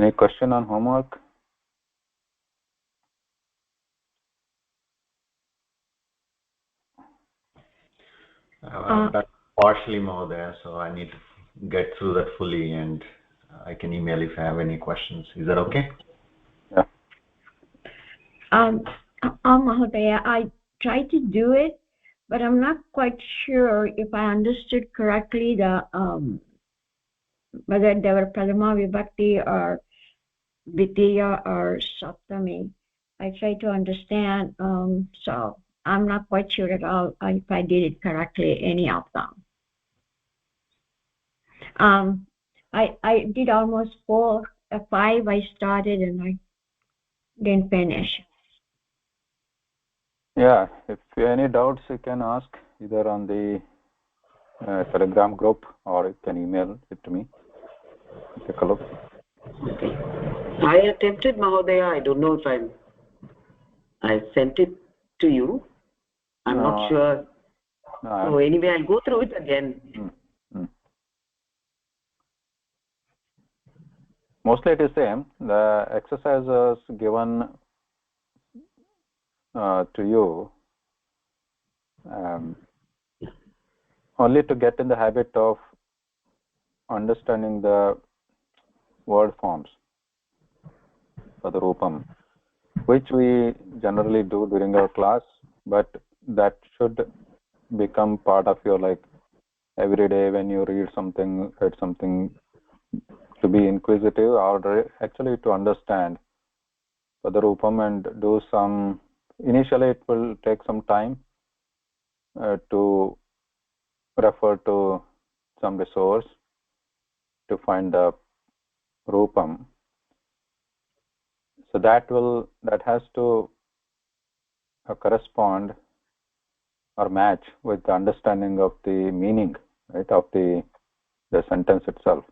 Any question on homework? I've done partially more there, so I need to get through that fully, and I can email if I have any questions. Is that okay? Yeah. Mahodaya, I tried to do it, but I'm not quite sure if I understood correctly the whether they were Pradama Vibhakti or Vitiya or Saptami. I tried to understand, so I'm not quite sure at all if I did it correctly, any of them. I did almost 4, 5 I started and I didn't finish. Yeah, if you have any doubts, you can ask either on the Telegram group or you can email it to me. Take a look. Okay. I attempted, Mahodaya. I don't know if I sent it to you. I'm not sure. No, so anyway, I'll go through it again. Mostly it is same. The exercises given to you only to get in the habit of understanding the word forms for the rupam, which we generally do during our class, but that should become part of your like every day when you read something to be inquisitive or actually to understand for the rupam and do some. Initially it will take some time to refer to some resource to find the rupam. So that has to correspond or match with the understanding of the meaning, right, of the sentence itself.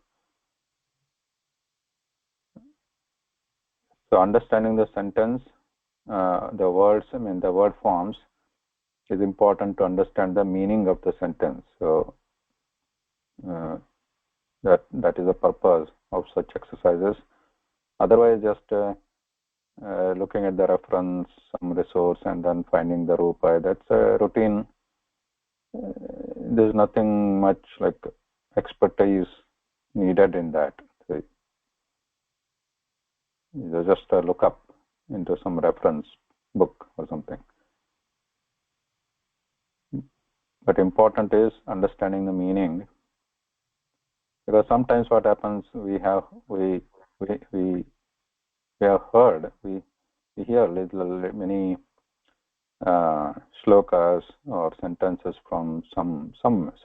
So understanding the sentence, the words, the word forms, is important to understand the meaning of the sentence. So that is the purpose of such exercises. Otherwise, just looking at the reference, some resource, and then finding the rupa, that's a routine. There's nothing much like expertise needed in that. So you just look up into some reference book or something. But important is understanding the meaning, because sometimes what happens, we have heard, we hear many shlokas or sentences from some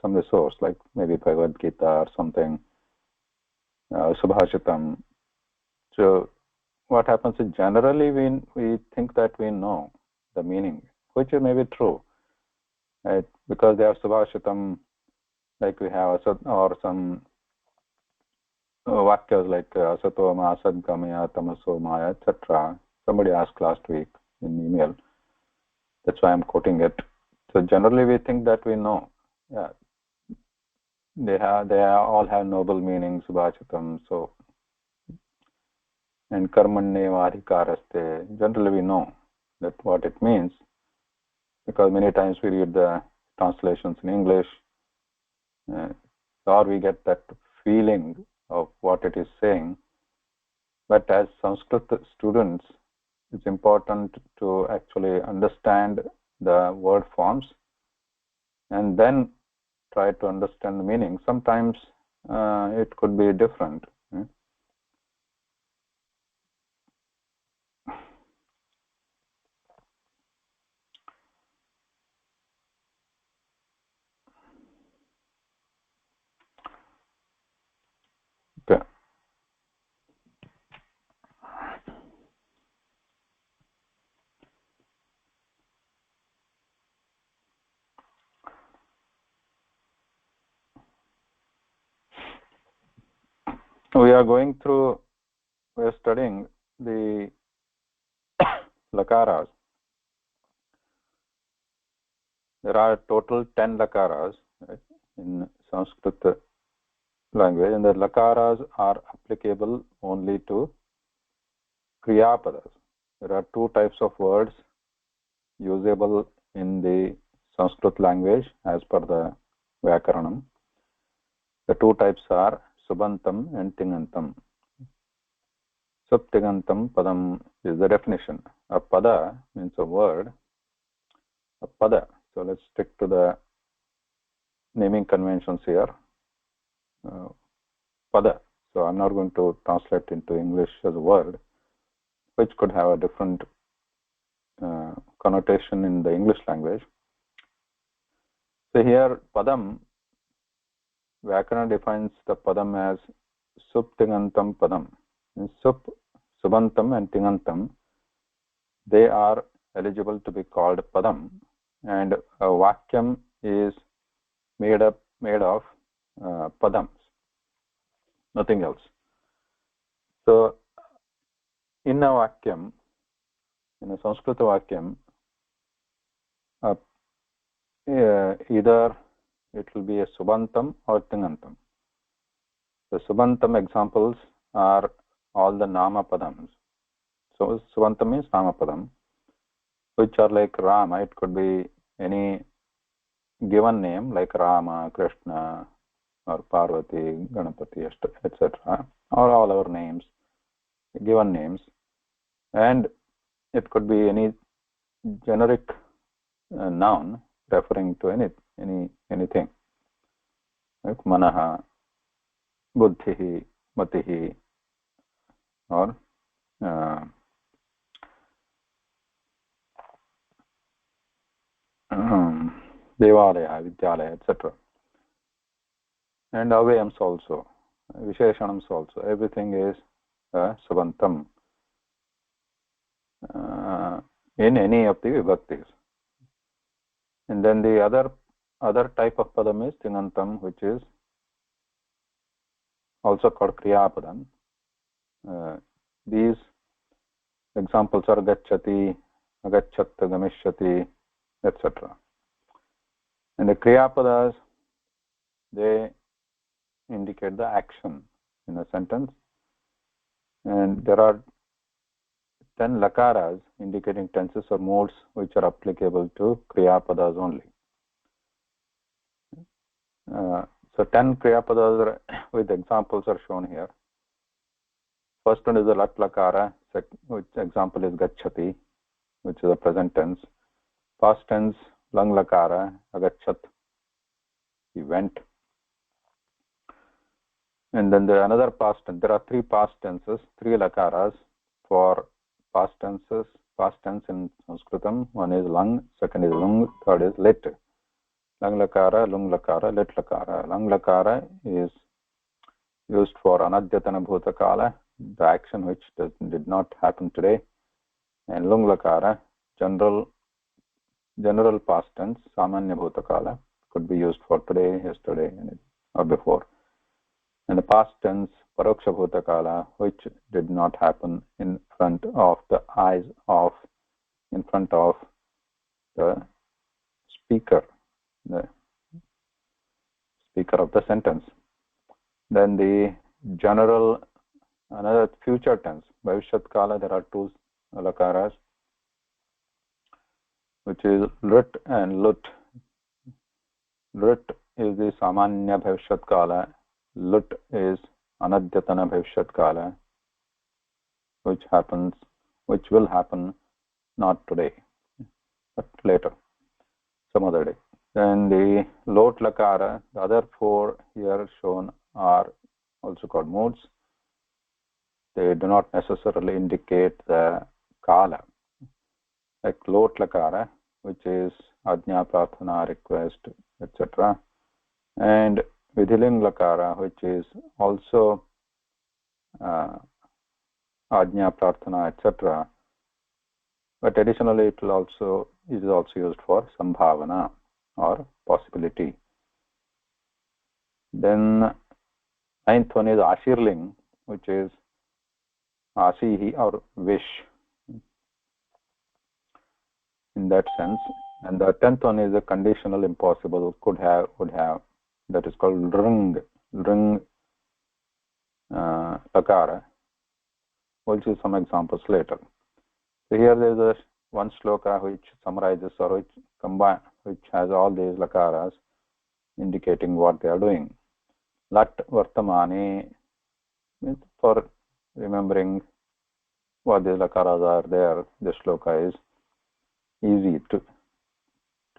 resource, like maybe Bhagavad Gita or something, Subhashitam. So what happens is generally we think that we know the meaning, which may be true, right? Because they are Subhashitam, like we have or some vakyas like asato ma asadgamaya tamaso maya, etc. Somebody asked last week in email. That's why I'm quoting it. So generally we think that we know. Yeah, they all have noble meanings, Subhashitam. So, and karmanne varikaraste. Generally we know that what it means, because many times we read the translations in English, or we get that feeling of what it is saying. But as Sanskrit students, it's important to actually understand the word forms and then try to understand the meaning. Sometimes it could be different. Okay. We are studying the lakaras. There are total 10 lakaras, right, in Sanskrit language, and the lakaras are applicable only to kriyapadas. There are two types of words usable in the Sanskrit language as per the Vyakaranam. The two types are Subantam and Tingantam. Subtigantam padam is the definition. A pada means a word. A pada. So let's stick to the naming conventions here. Pada. So I'm not going to translate into English as a word, which could have a different connotation in the English language. So here padam, Vyakarana defines the padam as subtigantam padam. Subantam and tingantam, they are eligible to be called padam, and a vakyam is made of padams, nothing else. So in a vakyam, in a Sanskrit vakyam, either it will be a subantam or tingantam. The subantam examples are all the nama padams. So subantam means nama padam, which are like Rama. It could be any given name like Rama, Krishna, or Parvati, Ganapati, etc., or all our names, given names. And it could be any generic noun referring to anything, like Manaha, Buddhihi, Matihi, or Devalaya, Vidyalaya, etc. And Avayams also, Visheshanams also. Everything is Subantam in any of the vibhaktis. And then the other type of padam is Tingantam, which is also called Kriyapadam. These examples are Gacchati, Agachat, Gamishyati, etc. And the Kriyapadas, they indicate the action in a sentence. And there are 10 lakaras indicating tenses or modes which are applicable to Kriyapadas only. So 10 Kriyapadas with examples are shown here. First one is the lat lakara, which example is Gacchati, which is a present tense. Past tense, lang lakara, agachat, he went. And then there are another past tense. There are three past tenses, three lakaras for past tenses, past tense in Sanskritam. One is lang, second is lung, third is lit. Lang lakara, lung lakara, lit lakara. Lang lakara is used for anadyatana bhutakala, the action which did not happen today. And lung lakara, general past tense, samanya bhutakala, could be used for today, yesterday, or before. And the past tense, paroksha bhutakala, which did not happen in front of the eyes of, in front of the speaker of the sentence. Then the general, another future tense, bhavishyat kala, there are two lakaras, which is lut and lut. Lut is the samanya bhavishyat kala. Lut is anadyatana bhavishyat kala, which will happen not today, but later, some other day. Then the lot lakara, the other four here shown are also called modes. They do not necessarily indicate the kala. Like lot lakara, which is ajna, prarthana, request, etc. And vidhiling lakara, which is also ajna, prarthana, etc. But additionally, it is also used for sambhavana or possibility. Then ninth one is ashirling, which is asihi or wish in that sense. And the 10th one is a conditional impossible, could have, would have. That is called rung. Rung lakara. We'll see some examples later. So here there is a one shloka which summarizes or which has all these lakaras indicating what they are doing. Lat vartamane means for remembering what these lakaras are there. This shloka is easy to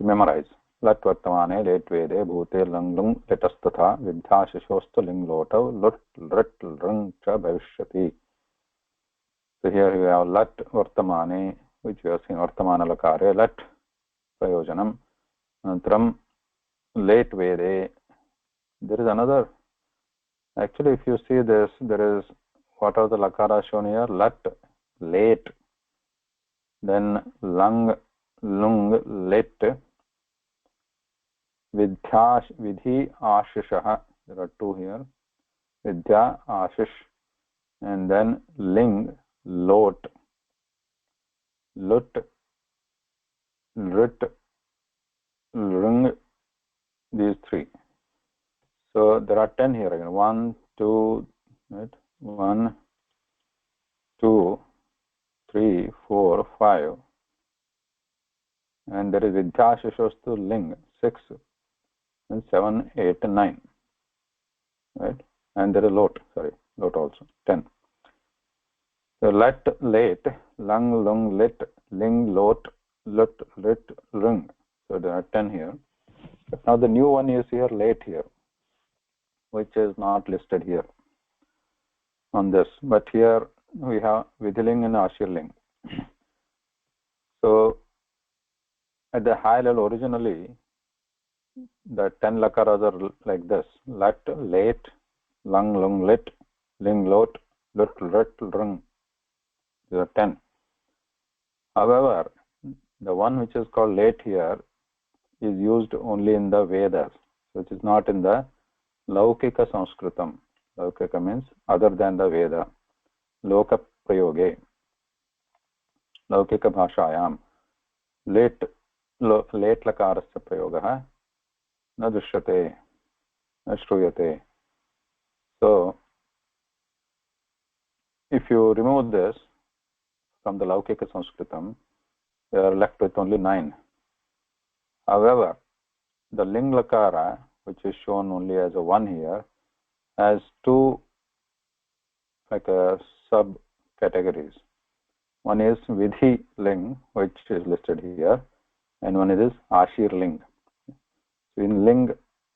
memorize. Lat vartamane let vede bhute lang lung letastatha vidha shishosta ling lotav lut rit rung cha bhavishyati. So here we have lat vartamane, which we have seen vartamana lakare, lat prayojanam. Anantram late vede. There is another. Actually, if you see this, there is what are the lakaras shown here? Lat, late, then lung, lung, lit, vidya, vidhi, ashishah. There are two here. Vidya, ashish, and then ling, lot, lut, rit, rung. These three. So there are 10 here again. 1, 2, right? 1, 2, 3, 4, 5. And there is vidya shishostu ling 6 and 7, 8, 9. Right? And there is lot, lot also 10. So let, late, lung, lung, lit, ling, lot, lut, lit, rung. So there are 10 here. But now the new one is here, late here, which is not listed here on this. But here we have Vidhiling and Ashirling. So at the high level, originally, the 10 lakaras are like this. Lat, late, lung, lung, lit, ling, lot, lut, rit, rung. These are 10. However, the one which is called late here is used only in the Vedas, which is not in the Laukika Sanskritam. Laukika means other than the Veda. Loka Prayoge. Laukika Bhashayam. Late lakarasya prayogah na drishyate, na shruyate. So, if you remove this from the Laukika Sanskritam, we are left with only 9. However, the Ling Lakara, which is shown only as a 1 here, has two sub-categories. One is Vidhi Ling, which is listed here, and one is Ashir Ling. So in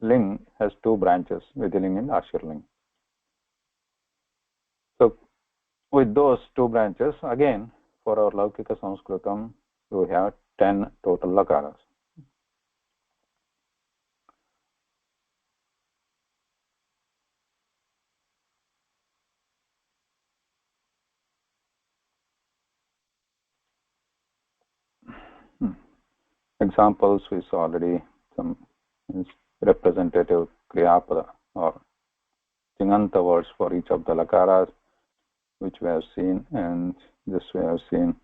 Ling has two branches, Vidhi Ling and Ashir Ling. So with those two branches, again, for our Laukika Sanskritam, we have 10 total lakaras. Examples we saw already, some representative kriyapada or tinganta words for each of the lakaras, which we have seen, and this we have seen.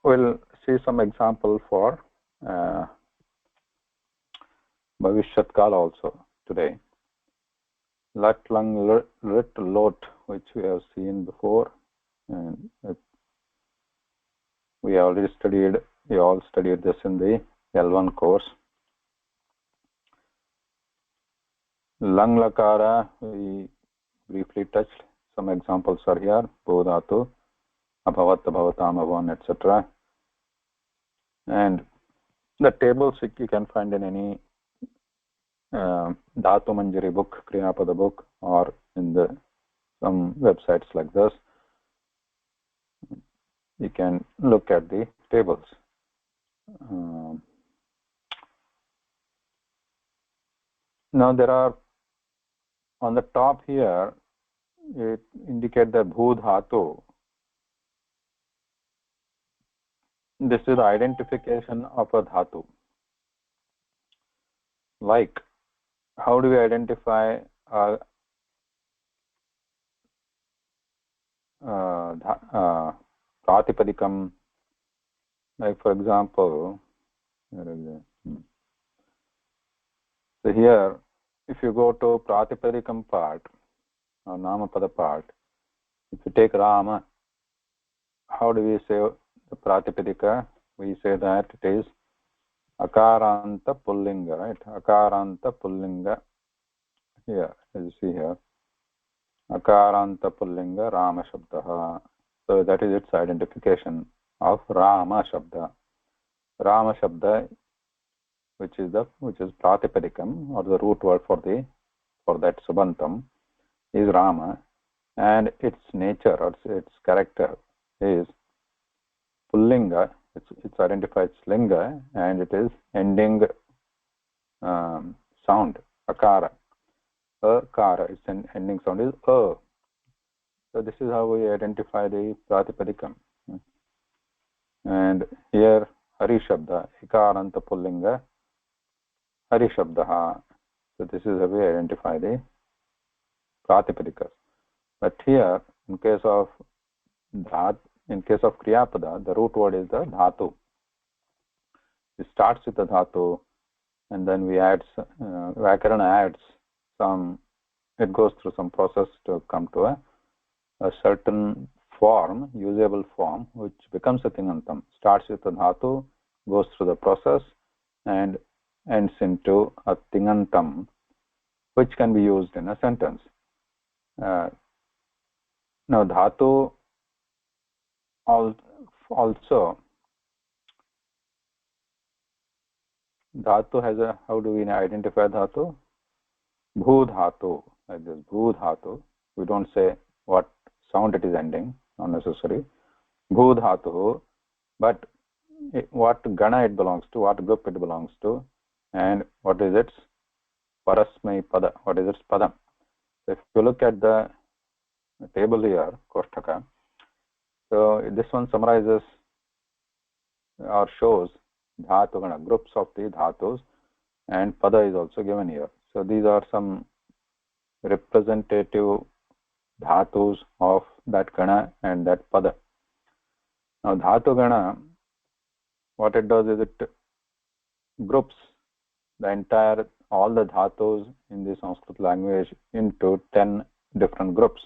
We'll see some example for Bhavishyat Kala also today. Lat, lang, rit, lot, which we have seen before, and we all studied this in the L1 course. Lang lakara, we briefly touched. Some examples are here. Bodha, abhavat, abhavatam, avan, etc. And the tables you can find in any dhatu manjari book, kriyapada book, or in some websites like this. You can look at the tables. Now there are on the top here, it indicates the bhu dhatu. This is the identification of a dhatu. Like, how do we identify pratipadikam? Like, for example, so here if you go to Pratipadikam part or Namapada part, if you take Rama, how do we say the Pratipadika? We say that it is Akaranta Pullinga, right? Akaranta Pullinga. Here, as you see here, Akaranta Pullinga Rama Shabdaha. So that is its identification of Rama Shabda. Rama Shabda, which is Pratipadikam, or the root word for that Subantam, is Rama, and its nature or its character is Pullinga. It identifies Linga, and it is ending sound, Akara. Akara, its ending sound is A. So this is how we identify the Pratipadikam. And here Hari Shabda, Ikaranta Pullinga, Hari Shabdaha. So this is how we identify the Pratipadikas. But here, in case of Kriyapada, the root word is the dhatu. It starts with the dhatu, and then we add, Vyakarana adds some, it goes through some process to come to a certain form, usable form, which becomes a Tingantam. Starts with the dhatu, goes through the process, and ends into a Tingantam, which can be used in a sentence. Now, dhatu also, dhatu has a, how do we identify dhatu? Bhu dhatu, like this, bhu dhatu. We don't say what sound it is ending, not necessary. Bhu dhatu, but what gana it belongs to, what group it belongs to, and what is its parasmai pada, what is its padam. So if you look at the table here, Koshtaka, so this one summarizes or shows dhatu gana, groups of the dhatus, and pada is also given here. So these are some representative dhatus of that gana and that pada. Now dhatu gana, what it does is it groups all the dhatus in the Sanskrit language into 10 different groups.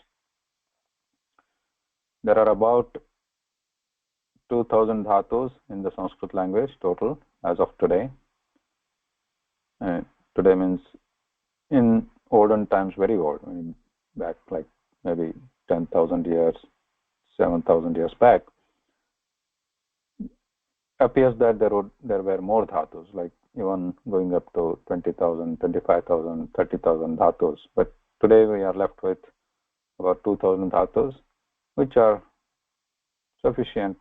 There are about 2000 dhatus in the Sanskrit language total as of today. And today means in olden times, very old, I mean, back like maybe 10,000 years, 7,000 years back. Appears that there were more dhatus, like even going up to 20,000, 25,000, 30,000 dhatus. But today we are left with about 2,000 dhatus, which are sufficient,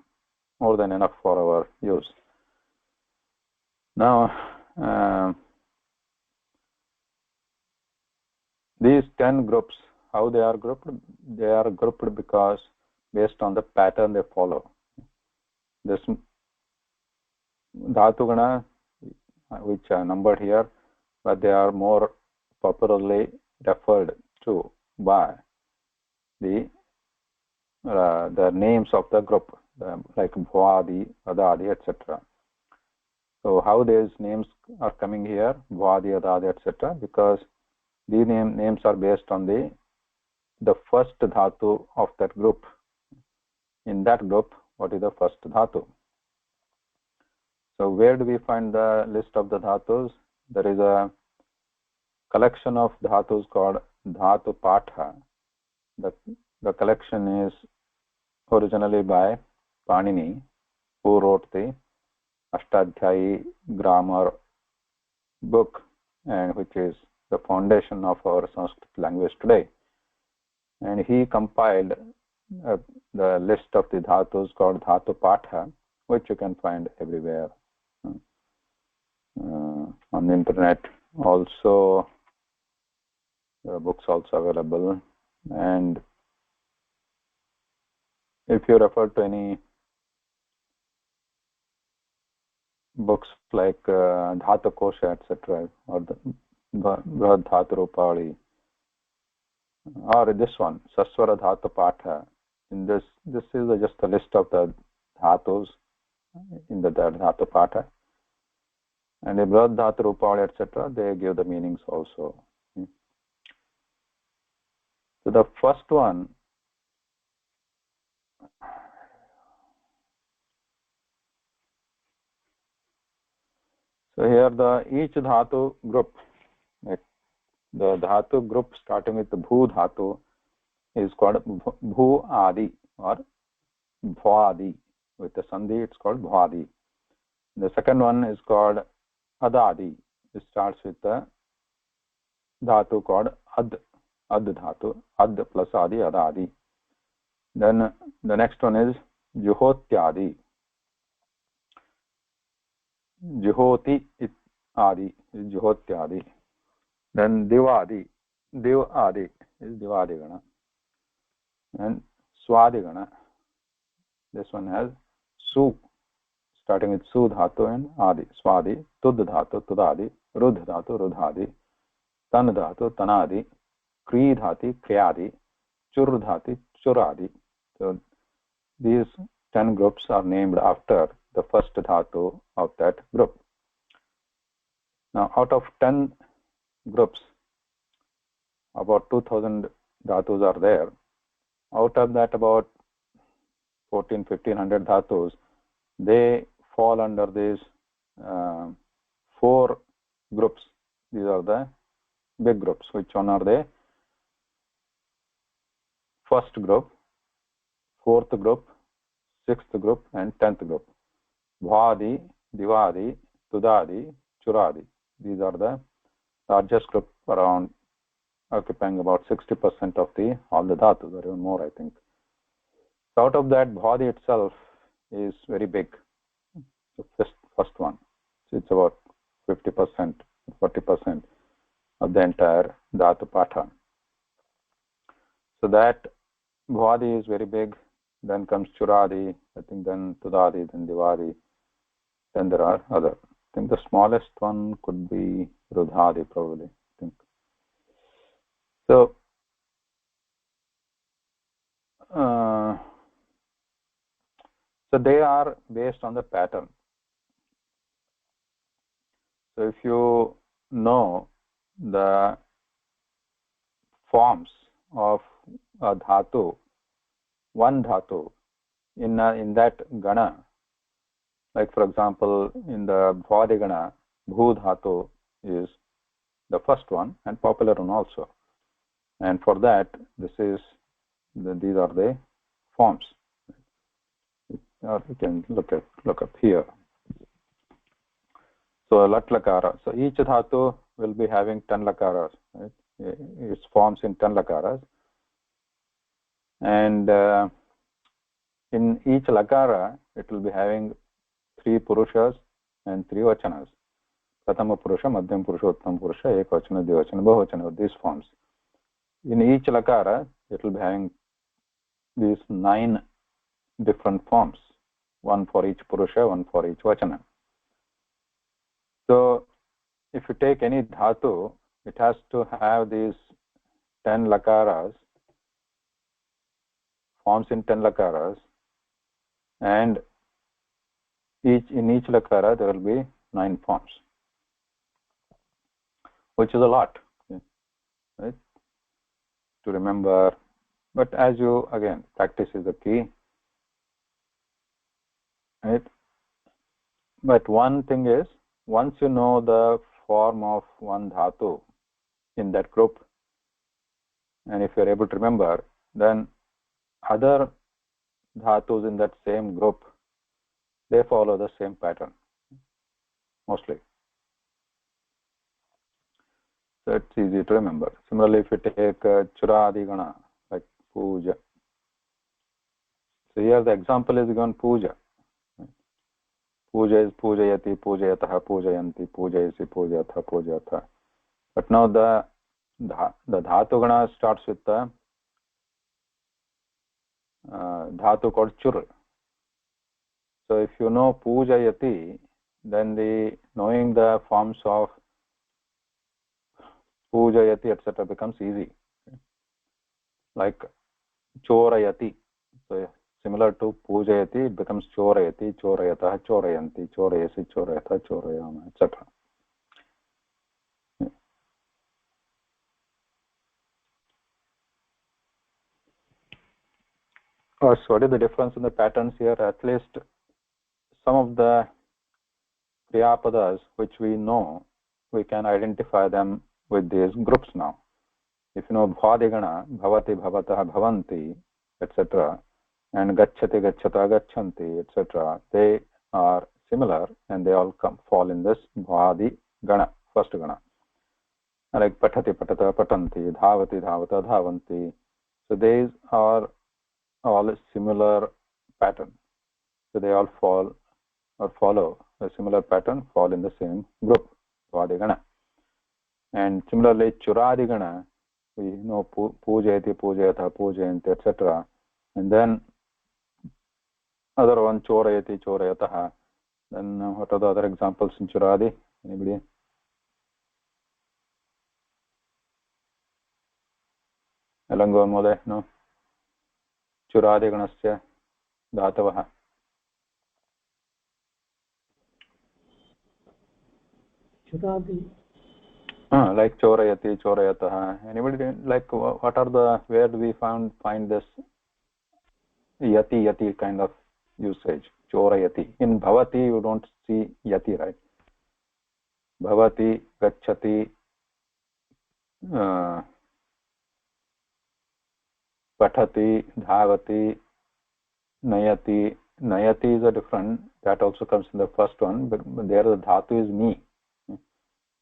more than enough for our use. Now, these 10 groups, how they are grouped? They are grouped because based on the pattern they follow. This dhatu gana, which are numbered here, but they are more popularly referred to by the names of the group, like Bhwadi, Adadi, etc. So how these names are coming here, Bhwadi, Adadi, etc., because these names are based on the first dhatu of that group. In that group, what is the first dhatu? So where do we find the list of the dhatus? There is a collection of dhatus called Dhatu Patha. The collection is originally by Panini, who wrote the Ashtadhyayi grammar book, and which is the foundation of our Sanskrit language today. And he compiled the list of the dhatus called Dhatu Patha, which you can find everywhere on the internet. Also, there are books also available. And if you refer to any books like Dhatu Kosha, etc., or the Brahad Dhatu Rupali, or this one, Saswara Dhatu Patha, in this is just a list of the dhatus in the Dhatu Patha. And the Brahad Dhatu Rupali, etc., they give the meanings also So the first one, so here each dhatu group, like the dhatu group starting with the bhu dhatu is called bhu adi or bhwadi. With the sandhi, it's called bhwadi. The second one is called adadi. It starts with the dhatu called ad dhatu, ad plus adi, adadi. Then the next one is juhotyadi. Juhoti adi is juhotyadi. Then divadi, div adi is divadigana. And swadigana, this one has su, starting with su dhatu and adi, swadi, tud dhatu, tudadi, rudh dhatu, rudhadi, tan dhatu, tanadi, kri dhati, kriyadi, chur dhati, churadi. So these 10 groups are named after the first dhatu of that group. Now, out of 10 groups, about 2000 dhatus are there. Out of that, about 1500 dhatus, they fall under these 4 groups. These are the big groups. Which one are they? First group, fourth group, sixth group, and 10th group. Bhwadi, divadi, tudadi, churadi. These are the largest group, around occupying about 60% of all the dhatus, or even more, I think. So out of that, bhwadi itself is very big, the first one. So it's about 50%, 40% of the entire dhatu patha. So that bhwadi is very big. Then comes churadi, I think, then tudadi, then divadi. Then there are other. I think the smallest one could be rudhadi, probably, I think. So so they are based on the pattern. So if you know the forms of a dhatu, one dhatu in that gana, like for example in the bhwadi gana, bhu dhatu is the first one and popular one also. And for that, these are the forms. Or you can look up here. So lat lakara. So each dhatu will be having 10 lakaras. Right? It forms in 10 lakaras. And in each lakara, it will be having 3 purushas and 3 vachanas. Pratama purusha, madhyam purusha, uttam purusha, ekvachana, dvivachana, bahuvachana, these forms. In each lakara, it will be having these 9 different forms, one for each purusha, one for each vachana. So if you take any dhatu, it has to have these 10 lakaras, forms in 10 lakaras, and in each lakara there will be 9 forms, which is a lot, right, to remember. But as you, again, practice is the key, right? But one thing is, once you know the form of one dhatu in that group, and if you're able to remember, then other dhatus in that same group, they follow the same pattern, mostly. So it's easy to remember. Similarly, if you take churadi gana, like puja. So here the example is given puja. Puja is pujayati, pujayatah, pujayanti, pujayasi, pujayatha, pujayatha. But now the dhatu gana starts with the dhatu called chur. So if you know pujayati, then knowing the forms of pujayati, etc. becomes easy. Like chorayati. So similar to pujayati, it becomes chorayati, chorayatah, chorayanti, chorayasi, chorayatha, chorayama, etc. what is the difference in the patterns here? At least some of the kriyapadas which we know, we can identify them with these groups now. If you know bhadigana, bhavati, bhavatah, bhavanti, etc., and gacchati, gacchata, gacchanti, etc., they are similar and they all fall in this bhadi gana, first gana. Like patati, patata, patanti, dhavati, dhavata, dhavanti. So these are all a similar pattern. So they all fall or follow a similar pattern, fall in the same group, bhadigana. And similarly, churadigana, we know pujayati, pujayata, pujayanti, etc. And then other one, chorayati, chorayataha. Then what are the other examples in churadi? Anybody? Alangon mole, no? Churadiganasya dhatavaha. Churadi. Like chorayati, chorayataha. Anybody like what are the, where do we find this yati kind of usage? Chorayati. In bhavati you don't see yati, right? Bhavati, gacchati, pathati, dhavati, nayati. Nayati is a different, that also comes in the first one, but there the dhatu is ni.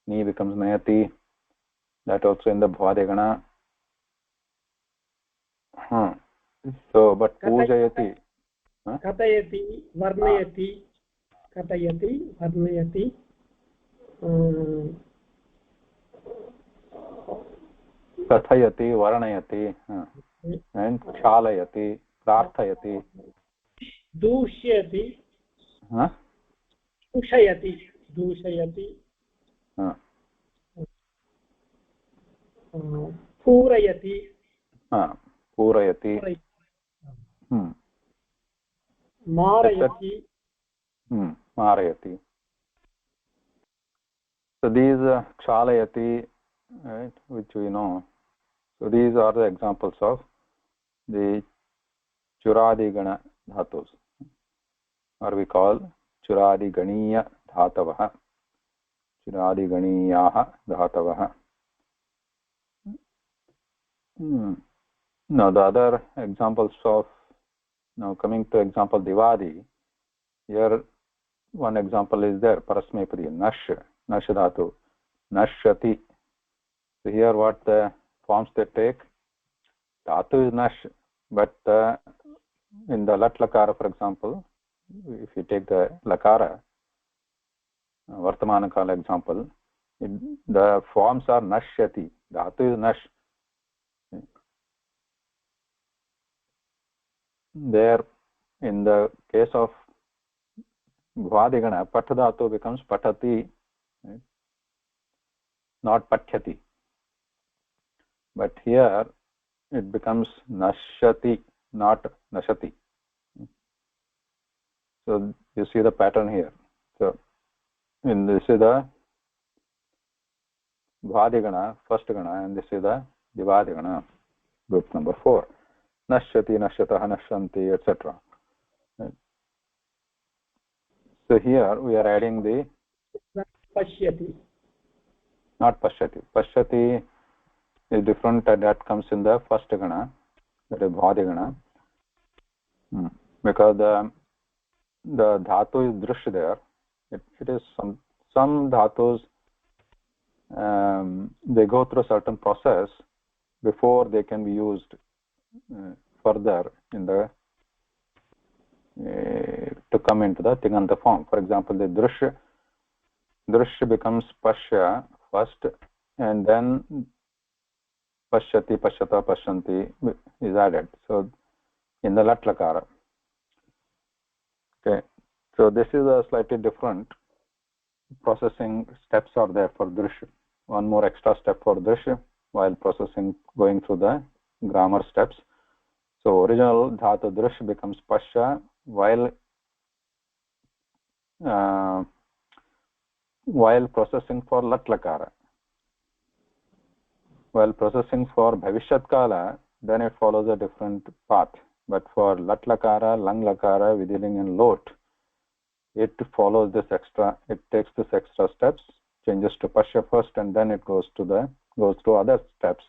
Ni becomes nayati. That also in the bhadigana. So, but pujayati. Katayati, varnayati, katayati, varnayati. Kathayati, varanayati, and chalayati, prarthayati. Dushyati, dushayati, dushayati. Purayati. Purayati. Marayati. Marayati. So these chalayati, right, which we know. So these are the examples of the churadigana dhatus, or we call churadiganiya dhatavaha, churadiganiyaha dhatavaha. Now the other examples of, now coming to example divadi, here one example is there, parasmepadi, nash dhatu, nashati. So here what the forms they take, dhatu is nash, but in the lat lakara, for example, if you take the lakara, vartamana kala example, the forms are nashyati, dhatu is nash. There, in the case of bhadigana, pat dhatu becomes patati, right? Not pathyati. But here it becomes nashyati, not nashati. So you see the pattern here. So in this is the bhadigana, first gana, and this is the divadigana, group number 4. Nashyati, nashyataha, nashyanti, etc. Right. So here we are adding the Pashyati. Not pashyati. Pashyati is different, that comes in the first gana, that is bhadigana. Because the dhatu is drush there. It is some dhatus, they go through a certain process before they can be used further in the to come into the tinganta form. For example, the drush becomes pashya first, and then pashyati, pashyata, pashyanti is added. So in the lat lakara. Okay, so this is a slightly different processing steps are there for drush. One more extra step for drush while processing, going through the grammar steps. So original dhatu drush becomes pasya while processing for lat lakara. While processing for bhavishyat kala, then it follows a different path. But for lat lakara, lang lakara, vidhiling and lot, it follows this extra, it takes this extra steps, changes to pasha first, and then it goes through other steps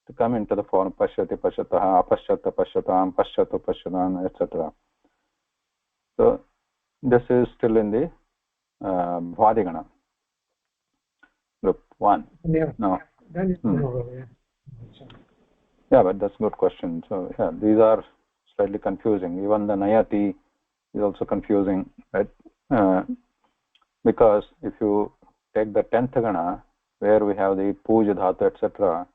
to come into the form pashyati pashyataha, apashyata pashyatam, pashyatu pashyatam, etc. So this is still in the Bhadigana, group 1. Yeah. No. Then Yeah, but that's a good question. So yeah, these are slightly confusing. Even the Nayati is also confusing, right? Because if you take the 10th Gana, where we have the Puja Dhatu, etc.,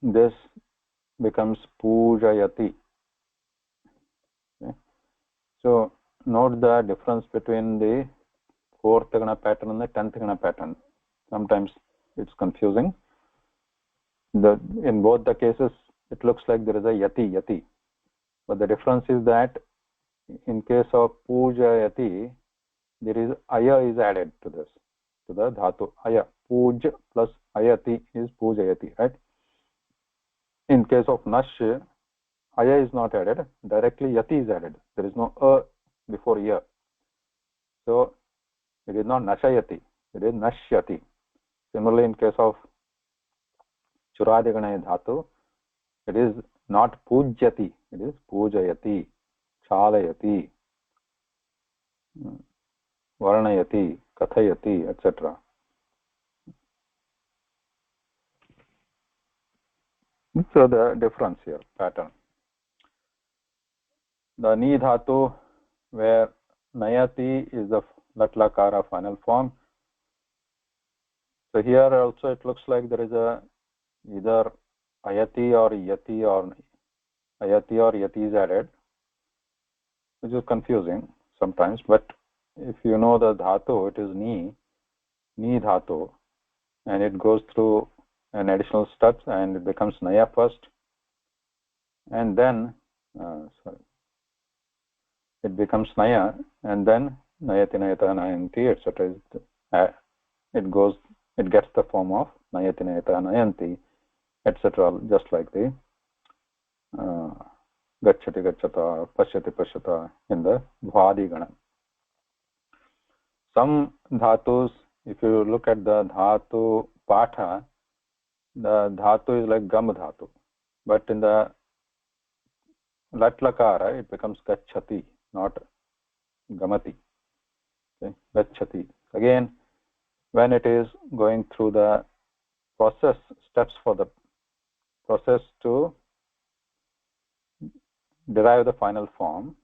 this becomes Pujayati. Okay? So note the difference between the 4th Gana pattern and the 10th Gana pattern. Sometimes it's confusing. In both the cases, it looks like there is a yati. But the difference is that in case of Pujayati, there is aya is added to this, to the dhatu. Aya. Puj plus ayati is Pujayati, right? In case of Nash, aya is not added. Directly yati is added. There is no before ya. So it is not Nashayati. It is Nashyati. Similarly, in case of Churadigana dhatu, it is not Pujyati. It is Pujayati, Chalayati, Varnayati, Kathayati, etc. So the difference here, pattern. The Ni dhatu, where Nayati is the Latlakara final form. So here also it looks like there is either Ayati or Yati or Yati is added, which is confusing sometimes. But if you know the dhatu, it is Ni dhatu, and it goes through an additional steps and it becomes Naya first, and then it becomes Naya, and then Nayati, Nayata, Nayanti, etc. It gets the form of Nayati, Nayata, Nayanti, etc. Just like the Gacchati, Gacchata, Pashyati, Pashyata in the Bhadigana. Some dhatus, if you look at the dhatu patha, the dhatu is like gam dhatu, but in the latlakara it becomes gacchati, not gamati. Okay? Gacchati. Again, when it is going through the process steps for the process to derive the final form,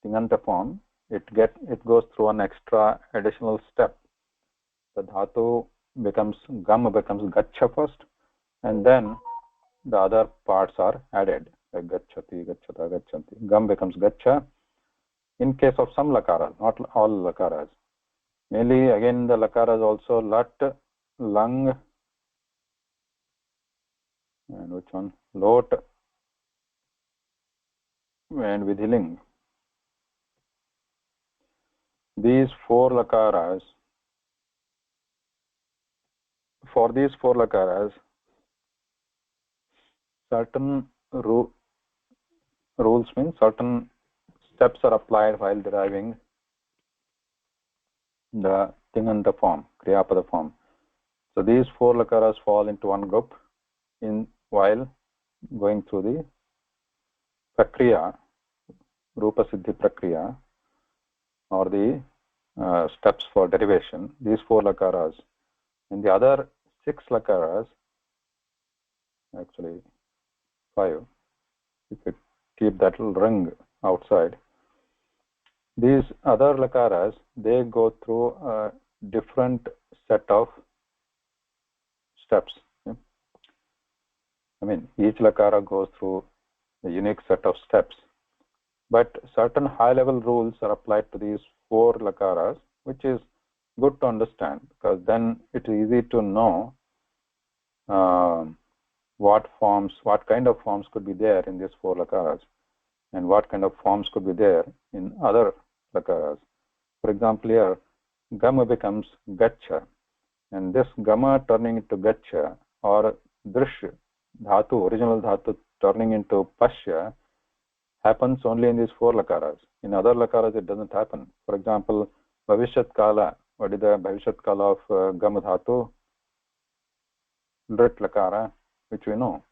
tinganta form, it goes through an extra additional step. The dhatu becomes gaccha first, and then the other parts are added, like gacchati, gacchata, gachanti. Gam becomes gaccha. In case of some lakaras, not all lakaras. Mainly, again, the lakaras also lat, lang, and which one? Lot and vidhiling. These 4 lakaras, for these 4 lakaras, certain rules mean certain steps are applied while deriving the tinganta form, kriyapada form. So these 4 lakaras fall into one group while going through the prakriya, rupa siddhi prakriya, or the steps for derivation. These 4 lakaras, and the other 6 lakaras, actually 5, if you keep that little ring outside, these other lakaras, they go through a different set of steps. Okay? I mean, each lakara goes through a unique set of steps, but certain high level rules are applied to these 4 lakaras, which is good to understand, because then it's easy to know what kind of forms could be there in these 4 lakaras, and what kind of forms could be there in other lakaras. For example, here gama becomes gaccha, and this gama turning into gaccha, or drish dhatu, original dhatu turning into Pashya happens only in these 4 lakaras. In other lakaras, it doesn't happen. For example, Bhavishyat Kala. What is the Bhavishyat Kala of Gam Dhatu? Drit lakara, which we know.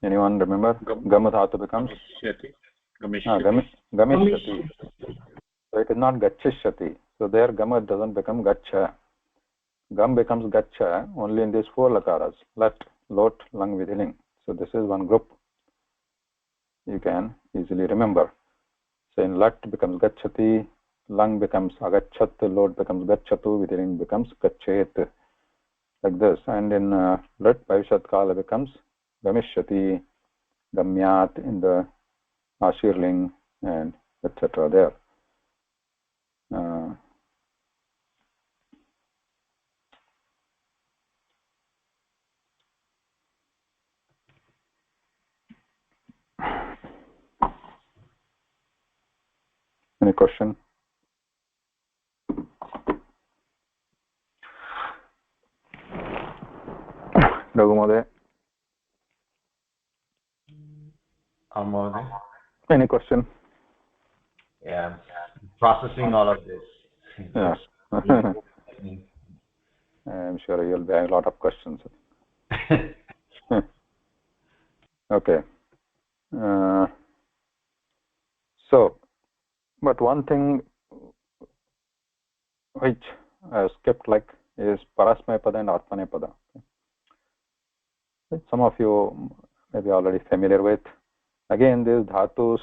Anyone remember? Gam Dhatu becomes? Gamishyati. So it is not Gachishyati. So there Gama doesn't become Gacha. Gam becomes Gacha only in these 4 lakaras. Lat, Lot, Lang, Vidhiling. So this is one group. You can easily remember. So in Lat becomes Gachati, Lang becomes Agachat, Lot becomes Gachatu, Vidhiling becomes Gachet. Like this. And in Lat, Bhavishyat Kala becomes Gamishyati, Gamyat in the Ashirling, and etc. there. Any question? Raghu Mohoday? Any question? Yeah, processing all of this. Yeah. I'm sure you'll be having a lot of questions. Okay. So, but one thing which I skipped is Parasmaya and Atmanepada. Some of you may be already familiar with. Again, these dhatus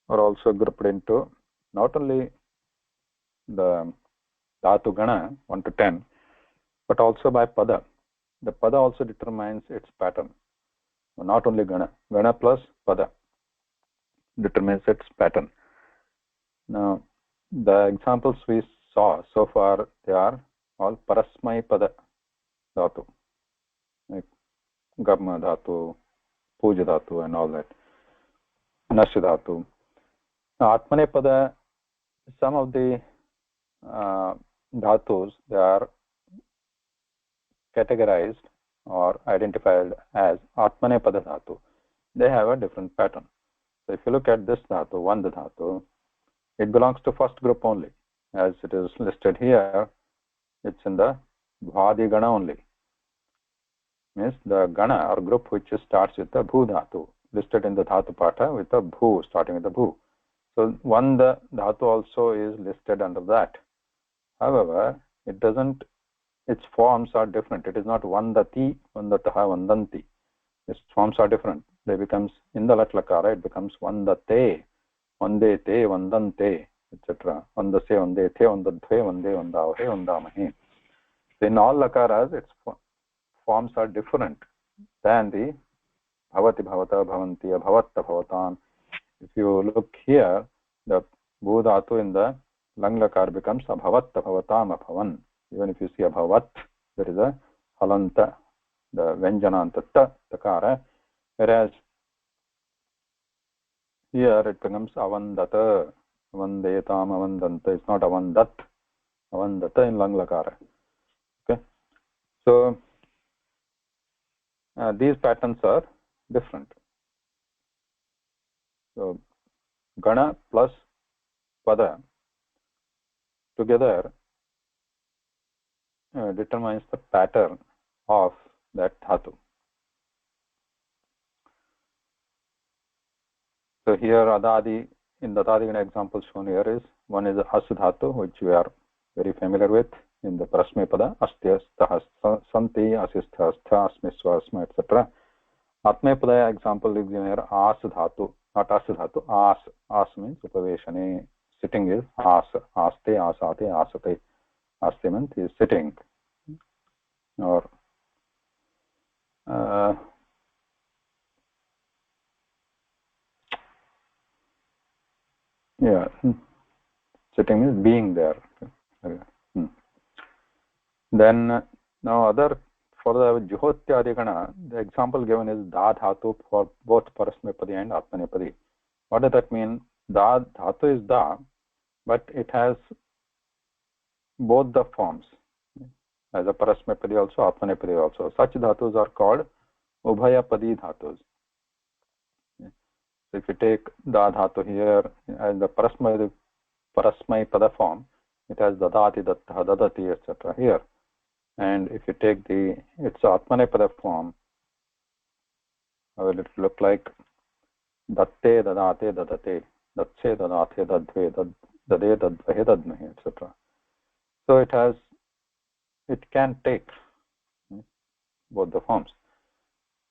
are also grouped into not only the dhatu gana 1 to 10, but also by pada. The pada also determines its pattern. Not only gana plus pada determines its pattern. Now, the examples we saw so far, they are all parasmai pada dhatu, like Gama dhatu, Puja dhatu, and all that. Nash dhatu. Now, Atmanepada, some of the dhatus, they are categorized or identified as Atmanepada dhatu. They have a different pattern. So if you look at this dhatu, Vanda dhatu, it belongs to first group only. As it is listed here, it's in the Bhadi Gana only. Means the Gana or group which starts with the Bhu dhatu, listed in the Dhatu Pata with the Bhu, starting with the Bhu. So Vanda dhatu also is listed under that. However, it doesn't, its forms are different. It is not Vandati, Vandataha, Vandanti. Its forms are different. They becomes, in the Lat Lakara, it becomes Vandate, Vandete, Vandante, etc. Vandase, Vandete, Vandadve, Vande, Vandavahe, Vandamahe. So in all Lakaras, its forms are different than the Bhavati, Bhavata, Bhavanti, Bhavatta, Bhavatan. If you look here, the Bhu dhatu in the Lang Lakar becomes Abhavatta, Bhavatam, Abhavan. Even if you see Abhavat, there is a Halanta, the Vyanjananta ta, Takara, whereas here it becomes Avandata, Avandetam, Avandanta. It's not Avandat, Avandata in Lang Lakara. Okay, so these patterns are different. So Gana plus Pada together determines the pattern of that dhatu. So here Adadi, in the Adadi example shown here is, one is As dhatu, which we are very familiar with in the Prasme Pada, Astya, Stha, Santi, Asistha, Stha, Asmisva, Asma, etc. Atme Pada example is given here, As dhatu, not As dhatu, As. As means Upaveshane, sitting is As, Aste, Asate, Asate. Aste means is sitting. Or yeah, sitting means being there. Then now other, for the Juhotya Adhigana, the example given is Da dhatu for both Parasmepadi and Atmanepadi. What does that mean? Da dhatu is Da, but it has both the forms, as a parasmapadi also, atmanepadi also. Such dhatus are called ubhayapadi dhatus. So if you take the dhatu here as the parasmai pada form, it has dadati, datta, dadati, etc. here. And if you take its atmanepada form, how will it look like? Datte, dadate, dadate, datse, dadate, dadve, dade, dadvahe, dadmahe, etc. So it can take both the forms.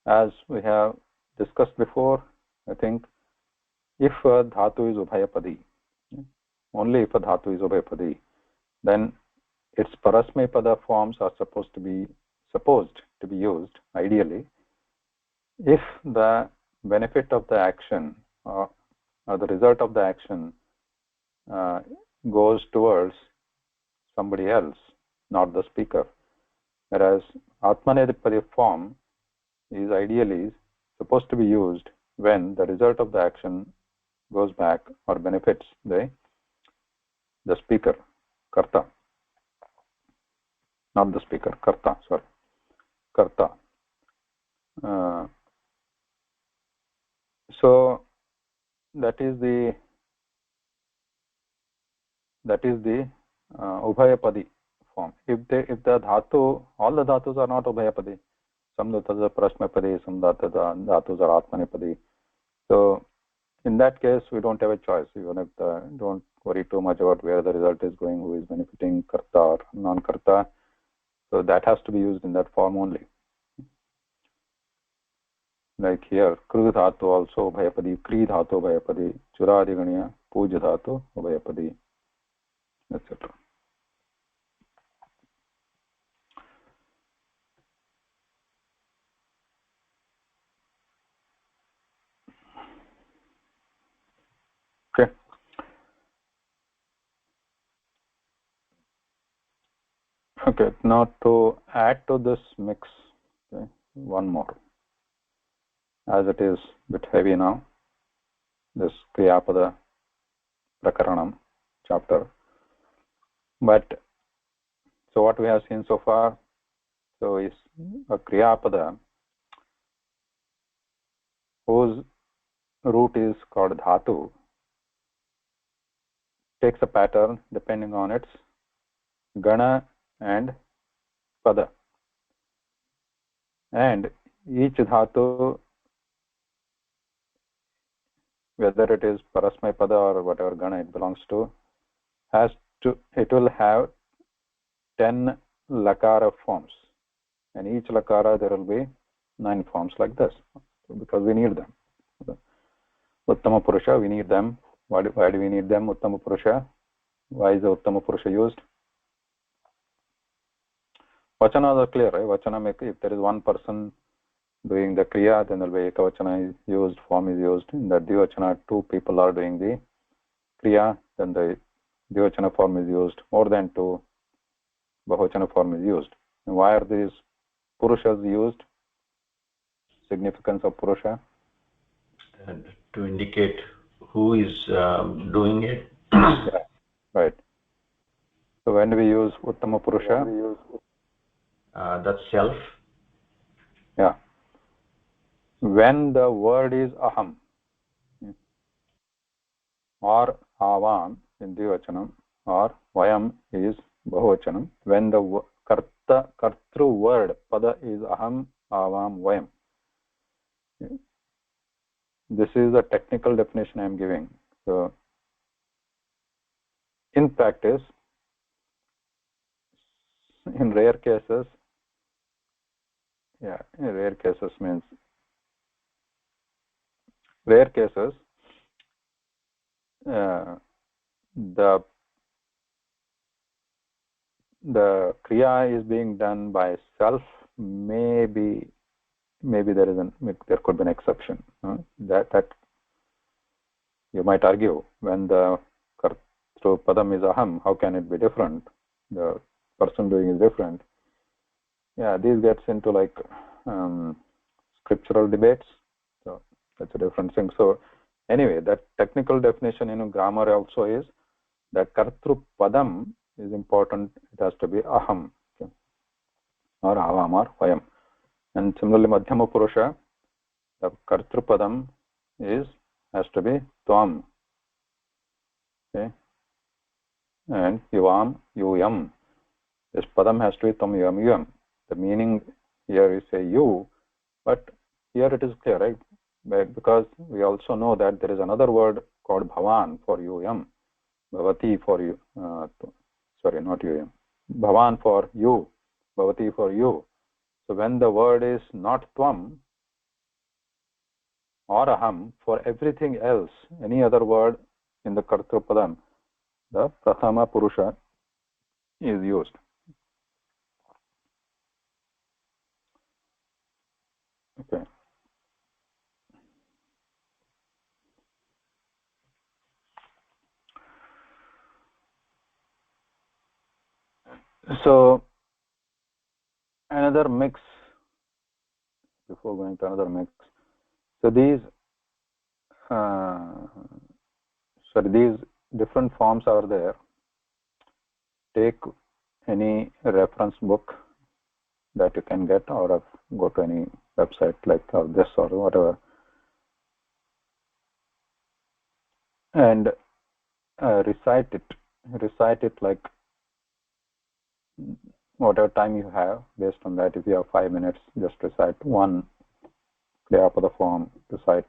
As we have discussed before, I think if a dhatu is ubhayapadi, only if a dhatu is ubhayapadi, then its parasmaipada forms are supposed to be used ideally if the benefit of the action or the result of the action goes towards somebody else, not the speaker. Whereas atmanepadi form is ideally supposed to be used when the result of the action goes back or benefits the speaker, karta, not the speaker, karta, sorry, karta. So that is the ubhayapadi form. If the dhatu, all the dhatus are not ubhayapadi. Some dhatus are parasmapadi, some dhatus are atmanepadi. So in that case, we don't have a choice. Even if don't worry too much about where the result is going, who is benefiting, karta or non-karta. So that has to be used in that form only. Like here, kru dhatu also ubhayapadi, kri dhatu ubhayapadi, churadiganya, puja dhatu ubhayapadi, etc. Okay. Okay, now to add to this mix, okay, one more. As it is a bit heavy now, this Kriyapada Prakaranam chapter. But, so what we have seen so far, so is a Kriyapada whose root is called dhatu, takes a pattern depending on its gana and pada. And each dhatu, whether it is parasmay pada or whatever gana it belongs to, it will have 10 lakara forms. And each lakara there will be 9 forms like this, because we need them. Uttama Purusha, we need them. Why do we need them, Uttama Purusha? Why is the Uttama Purusha used? Vachanas are clear, right? Vachana, if there is one person doing the Kriya, then there will be Ekavachana is used, form is used. In the Dvivachana, 2 people are doing the Kriya, then the Dvivachana form is used. More than 2, Bahuvachana form is used. And why are these Purushas used? Significance of Purusha? And to indicate who is doing it. Yeah, right. So when do we use Uttama Purusha? That's self. Yeah. When the word is aham or avam in Dvivachanam or vayam is Bahuvachanam, when the kartru word pada is aham, avam, vayam. This is a technical definition I am giving. So in practice, in rare cases, means rare cases, the kriya is being done by self. Maybe there could be an exception. That you might argue, when the kartru padam is aham, how can it be different? The person doing is different. Yeah, this gets into like scriptural debates. So that's a different thing. So anyway, that technical definition in grammar also is that kartru padam is important. It has to be aham, okay, or avam or vayam. And similarly, madhyama purusha, the kartrupadam has to be tvam, okay, and yuvam, yuyam. This padam has to be tam, yuyam, yuyam. The meaning here is a you, but here it is clear, right? Because we also know that there is another word called bhavan for yuyam, bhavati for you, sorry, not yuyam, bhavan for you, bhavati for you. So when the word is not tvam or aham, for everything else, any other word in the kartrupadam, the prathama purusha is used. Okay. So another mix, before going to another mix, so these these different forms are there. Take any reference book that you can get, or go to any website like this or whatever, and recite it like whatever time you have. Based on that, if you have 5 minutes, just recite one Kriyapada form, recite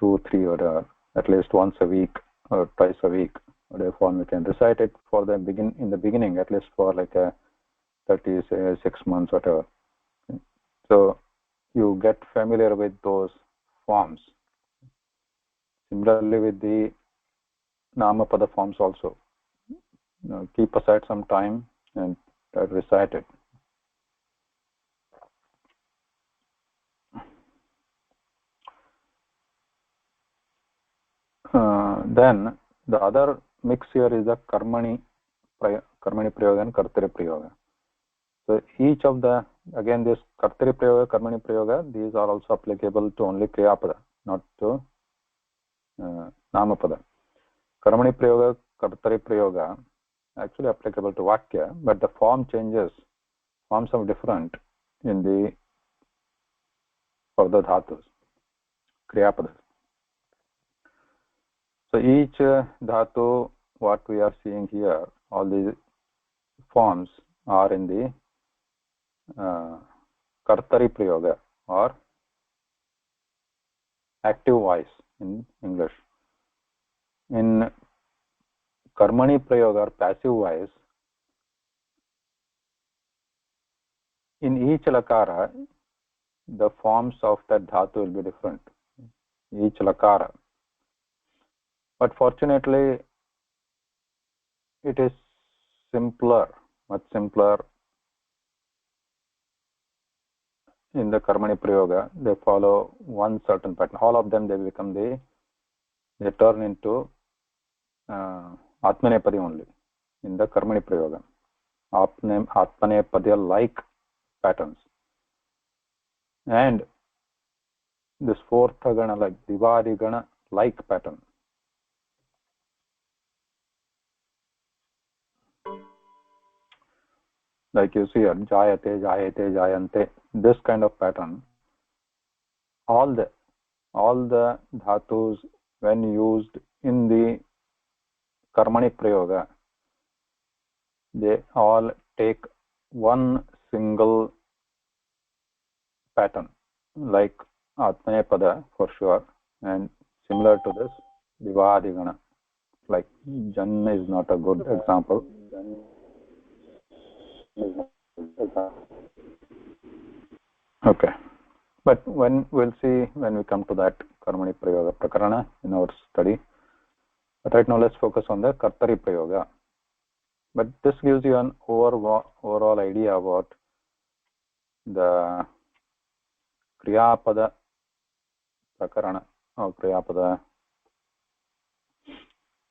2, 3, or at least once a week or twice a week, whatever form you can recite it for the in the beginning, at least for like a 36 months, whatever. So you get familiar with those forms. Similarly with the Namapada forms also. Keep aside some time and recite it. Then the other mix here is the karmani prayoga and kartari prayoga. So each of the, again, this kartari prayoga, karmani prayoga, these are also applicable to only kriyapada, not to namapada. Karmani prayoga, kartari prayoga, actually applicable to vakya, but the forms are different in the for the dhatus, kriyapadas. So each dhatu, what we are seeing here, all these forms are in the kartari prayoga, or active voice in English. In karmani prayoga, or passive voice, in each lakara, the forms of that dhatu will be different, each lakara. But fortunately, it is simpler, much simpler in the karmani prayoga. They follow one certain pattern. All of them, they turn into atmanepadi only in the karmani prayoga. Atmanepadi like patterns. And this fourth gana, like divari gana like pattern. Like you see here, jayate, jayate, jayante, this kind of pattern. All the dhatus, when used in the karmani prayoga, they all take one single pattern, like atmanepada for sure, and similar to this divadigana. Like jan is not a good example. Okay, but we'll see when we come to that karmani prayoga prakarana in our study. But right now let's focus on the kartari prayoga. But this gives you an overall idea about the kriyapada prakarana, or kriyapada,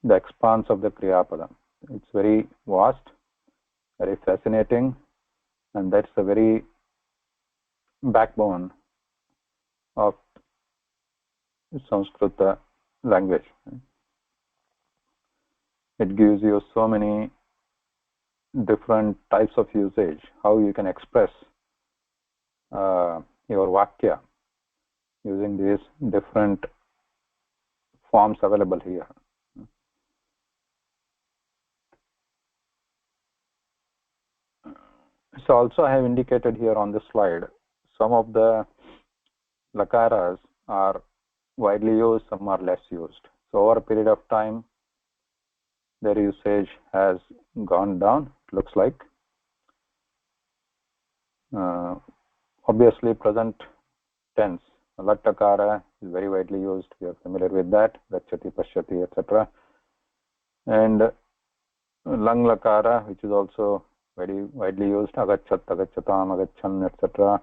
the expanse of the kriyapada. It's very vast, very fascinating, and that's the very backbone of Sanskrit language. It gives you so many different types of usage, how you can express your vakya using these different forms available here. So also I have indicated here on this slide, some of the lakaras are widely used, some are less used. So over a period of time, their usage has gone down, it looks like. Obviously, present tense, lattakara is very widely used. We are familiar with that, gacchati, pashyati, etc. And lang lakara, which is also very widely used, agachat, agachatam, agachan, etc.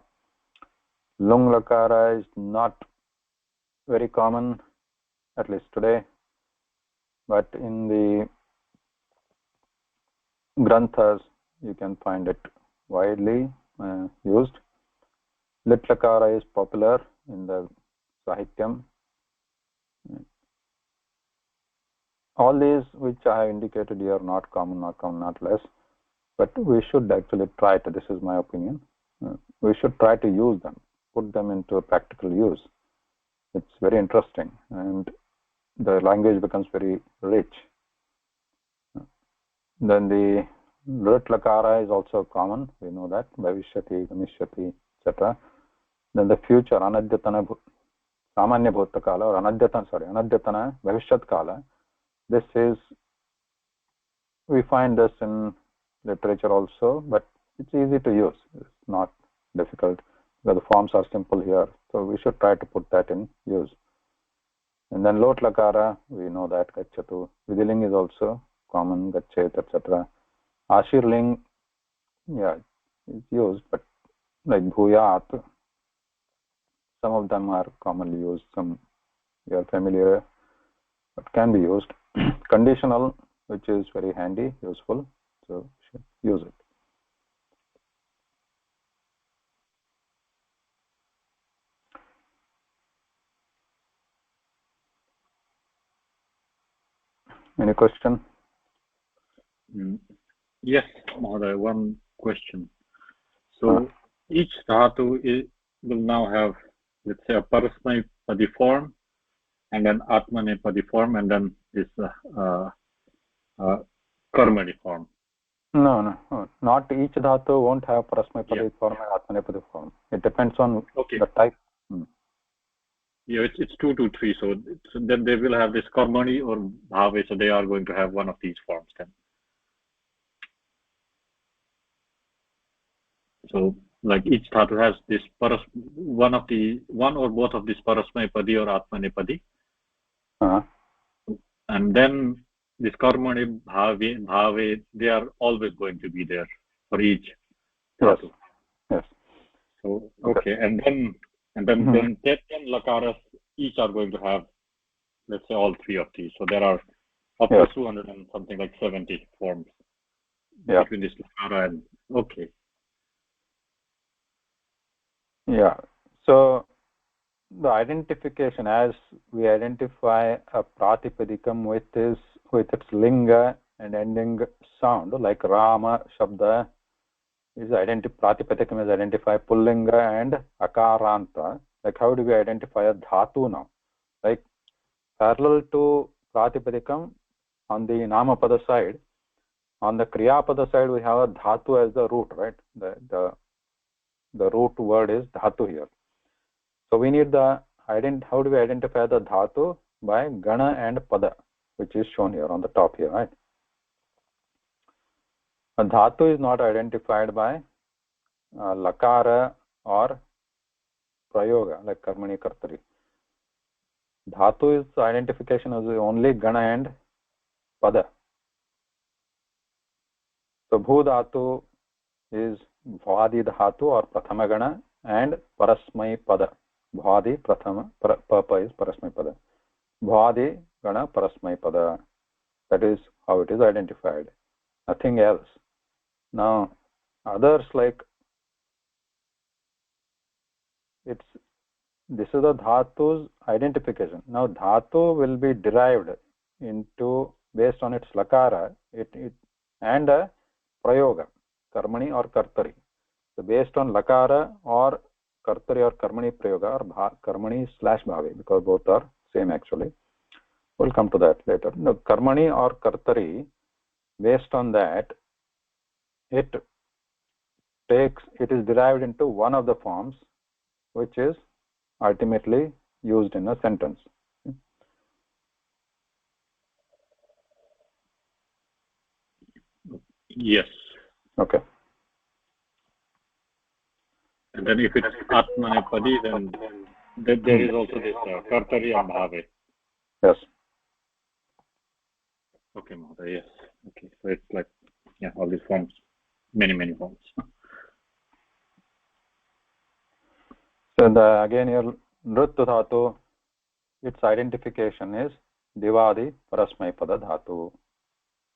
Lung lakara is not very common, at least today, but in the granthas you can find it widely used. Lit lakara is popular in the sahityam. All these which I have indicated here are not common, not less, but we should actually try to, this is my opinion, we should try to use them, put them into practical use. It's very interesting and the language becomes very rich. Then the lit lakara is also common, we know that, bhavishyati, gamishyati, etc. Then the future, anadyatana, samanya bhutakala, or anadyatana, bhavishyat kala. This is, we find this in literature also, but it's easy to use. It's not difficult because the forms are simple here. So we should try to put that in use. And then lot lakara, we know that, gacchatu. Vidiling is also common, gachet, etc. Ashirling, yeah, it's used, but like bhuyat, some of them are commonly used, some you are familiar, but can be used. Conditional, which is very handy, useful, so should use it. Any question? Yes, Mahoday, one question. So each dhatu will now have, let's say, a parasmay-padi form, and then atmanepadi form, and then this karmani form. No, not each dhatu won't have parasmay-padi form and atmanepadi form. It depends on the type. Yeah, it's 2 to 3, so then they will have this karmani or bhave, so they are going to have one of these forms then. So like each dhatu has this one or both of these parasmay-padi or atmanepadi. And then this karmani, bhave, they are always going to be there for each dhatu. Yes. So okay, and then 10 lakaras each are going to have, let's say, all 3 of these. So there are up to 200 and something like 70 forms between this lakara and okay. Yeah. So the identification, as we identify a pratipadikam with its linga and ending sound, like Rama Shabda is pratipadikam is identified pullinga and akaranta. Like how do we identify a dhatu now? Like parallel to pratipadikam on the namapada side, on the kriyapada side we have a dhatu as the root, right? The root word is dhatu here. So we need how do we identify the dhatu? By gana and pada, which is shown here on the top here, right? A dhatu is not identified by lakara or prayoga, like karmani kartari. Dhatu is identification of only gana and pada. So bhu dhatu is bhadi dhatu or prathama gana and parasmai pada. Bhadi prathama, papa is parasmai pada. Bhadi gana parasmai pada. That is how it is identified. Nothing else. Now others, like this is the dhatu's identification. Now dhatu will be derived into based on its lakara and prayoga, karmani or kartari. So based on lakara or kartari or karmani prayoga or karmani slash bhave, because both are same actually. We'll come to that later. No, karmani or kartari, based on that, it is derived into one of the forms which is ultimately used in a sentence. Yes. Okay. And then if it's Atmanepadi, then there is also this Kartari and Bhave. Yes. Okay, Mahoday, yes. Okay, so it's like, yeah, all these forms, many forms. So again here, Nrittu dhatu, its identification is Divadi Parasmai Pada dhatu.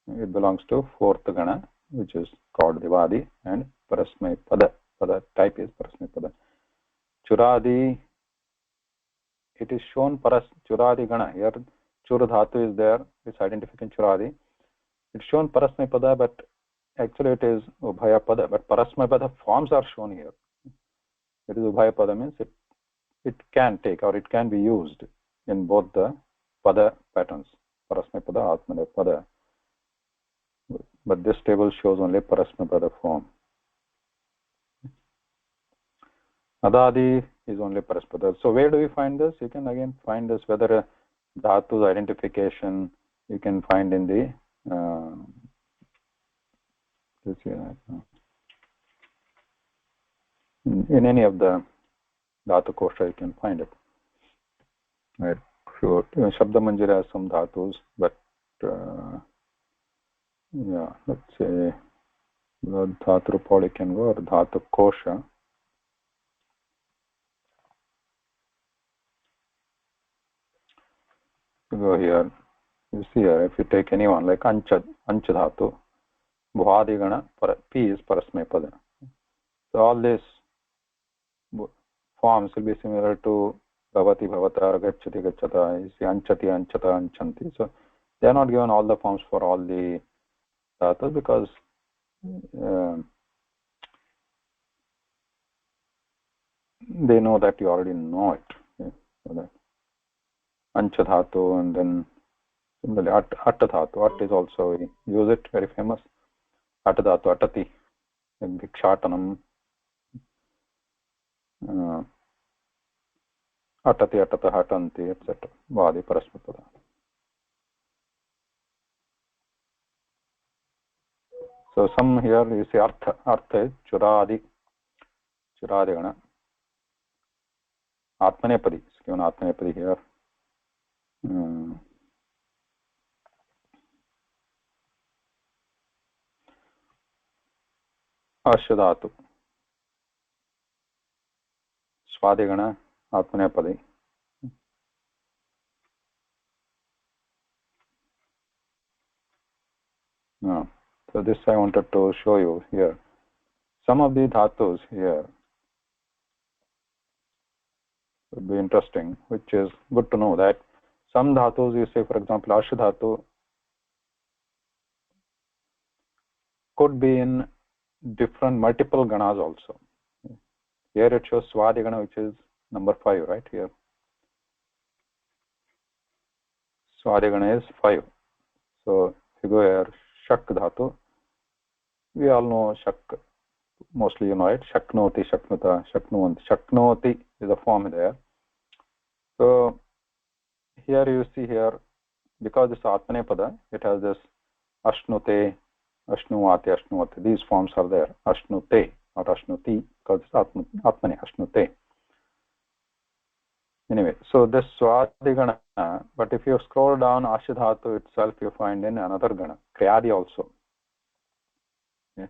It belongs to fourth gana, which is called Divadi, and Parasmai Pada. Pada type is Parasmai Pada. Churadi, it is shown Churadi gana. Here Chur dhatu is there, it's identifying Churadi. It's shown Parasmai Pada, but actually it is Ubhaya Pada, but Parasmai Pada forms are shown here. It is Ubhaya Pada means it can take or it can be used in both the Pada patterns, Parasmai Pada, Atmane Pada. But this table shows only Parasmai Pada form. Adadi is only Parasmai Pada. So where do we find this? You can again find this, whether a dhatu's identification you can find in the in any of the dhatu kosha you can find it. Right. So Shabda Manjari has some dhatus, but yeah, let's say dhatu rupali can go or dhatu kosha. You go here, you see here, if you take anyone like Ancha dhatu, Bhuadigana, P is Parasmai Pada. So all these forms will be similar to Bhavati, Bhavata, Gacchati, Gacchata. You see Anchati, Anchata, Anchanti. So they are not given all the forms for all the dhatus because they know that you already know it. Yeah, so that Ancha dhatu, and then similarly Atta dhatu. At is also, we use it, very famous. Atta dhatu, Atati, Bhikshatanam. Atati, Atata, Hatanti, etc. Vadi, Parasmai Pada. So some here you see Artha is Churadi Gana. Atmanepadi, it's given Atmanepadi here. Ashadhatu. Swadigana, Atmanepadi. No. So this I wanted to show you here. Some of the dhatus here would be interesting, which is good to know that some dhatus, you say for example Ashadhatu, could be in different multiple ganas also. Here it shows Swadigana, which is number 5, right here. Swadigana is 5. So if you go here, Shak dhatu, we all know Shak, mostly you know it, Shaknoti, Shaknuta, Shaknuvanti. Shaknoti is a form there. So here you see here, because it's Atmanepada, it has this Ashnute, Ashnuvati, Ashnuvati. These forms are there. Ashnute, not Ashnuti, because it's Atmane, Ashnute. Anyway, so this Swadigana, but if you scroll down Ashadhatu itself, you find in another Gana, Kriyadi also. Yeah.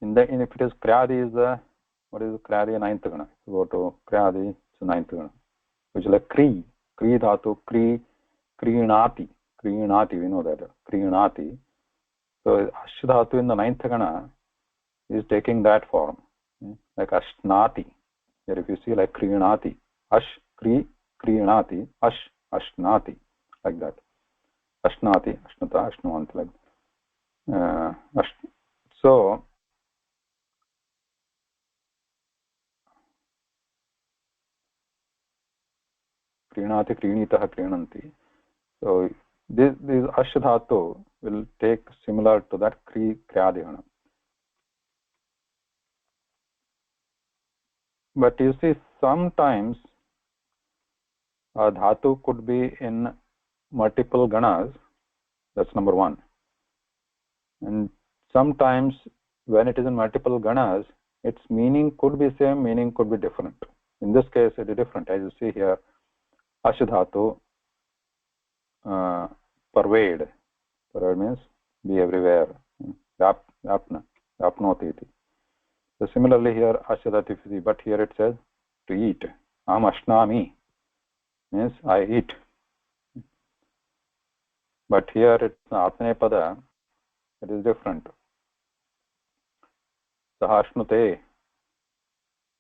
If it is Kriyadi, is the, what is Kriyadi, 9th Gana? If you go to Kriyadi, it's 9th Gana, which is like Kri Dhatu, Krinati, we know that, Krinati. So Ashadhatu in the 9th Gana is taking that form, like Ashnati. Here if you see like Krinati, Krinati, Ashnati, like that. Ashnati, Ashnuta, Ashnuvanti, like that. So क्रीणाति क्रीणीतः क्रीणन्ति. So this ash dhatu will take similar to that kriyadihana. But you see, sometimes a dhatu could be in multiple ganas. That's number one. And sometimes when it is in multiple ganas, its meaning could be same, meaning could be different. In this case, it is different. As you see here, ash dhatu, pervade. Pervade means be everywhere. Vyapna, vyapnoti iti. So similarly here, ashyadati, but here it says to eat. Aham ashnami means I eat. But here it's atmanepada, it is different. Sahashnute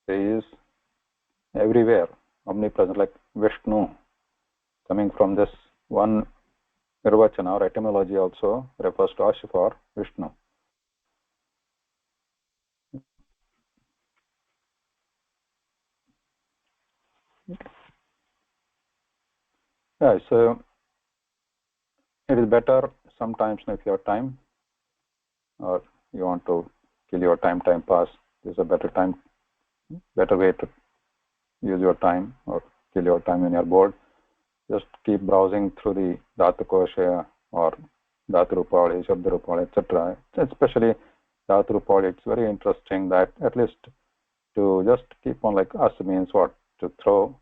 is everywhere, omnipresent, like Vishnu. Coming from this one nirvachana or etymology also refers to Ash for Vishnu. Yeah, so it is better sometimes if you have time or you want to kill your time pass. This is a better way to use your time or kill your time when you're bored. Just keep browsing through the dhatu kosha or dhatu rupali, shabda rupali, etc. Especially dhatu rupali, it's very interesting that at least to just keep on, like as means what? To throw.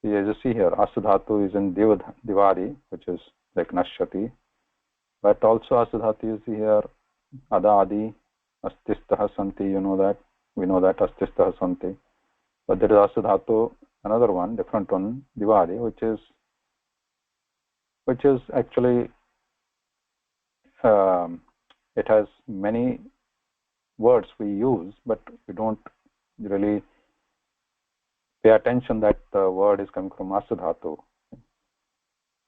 As you see here, as dhatu is in divadi, which is like nashyati. But also as dhatu you see here, adadi, astistah santi, you know that. We know that astistah santi. But there is as dhatu, another one, different one, divadi, which is actually it has many words we use, but we don't really pay attention that the word is coming from as dhatu,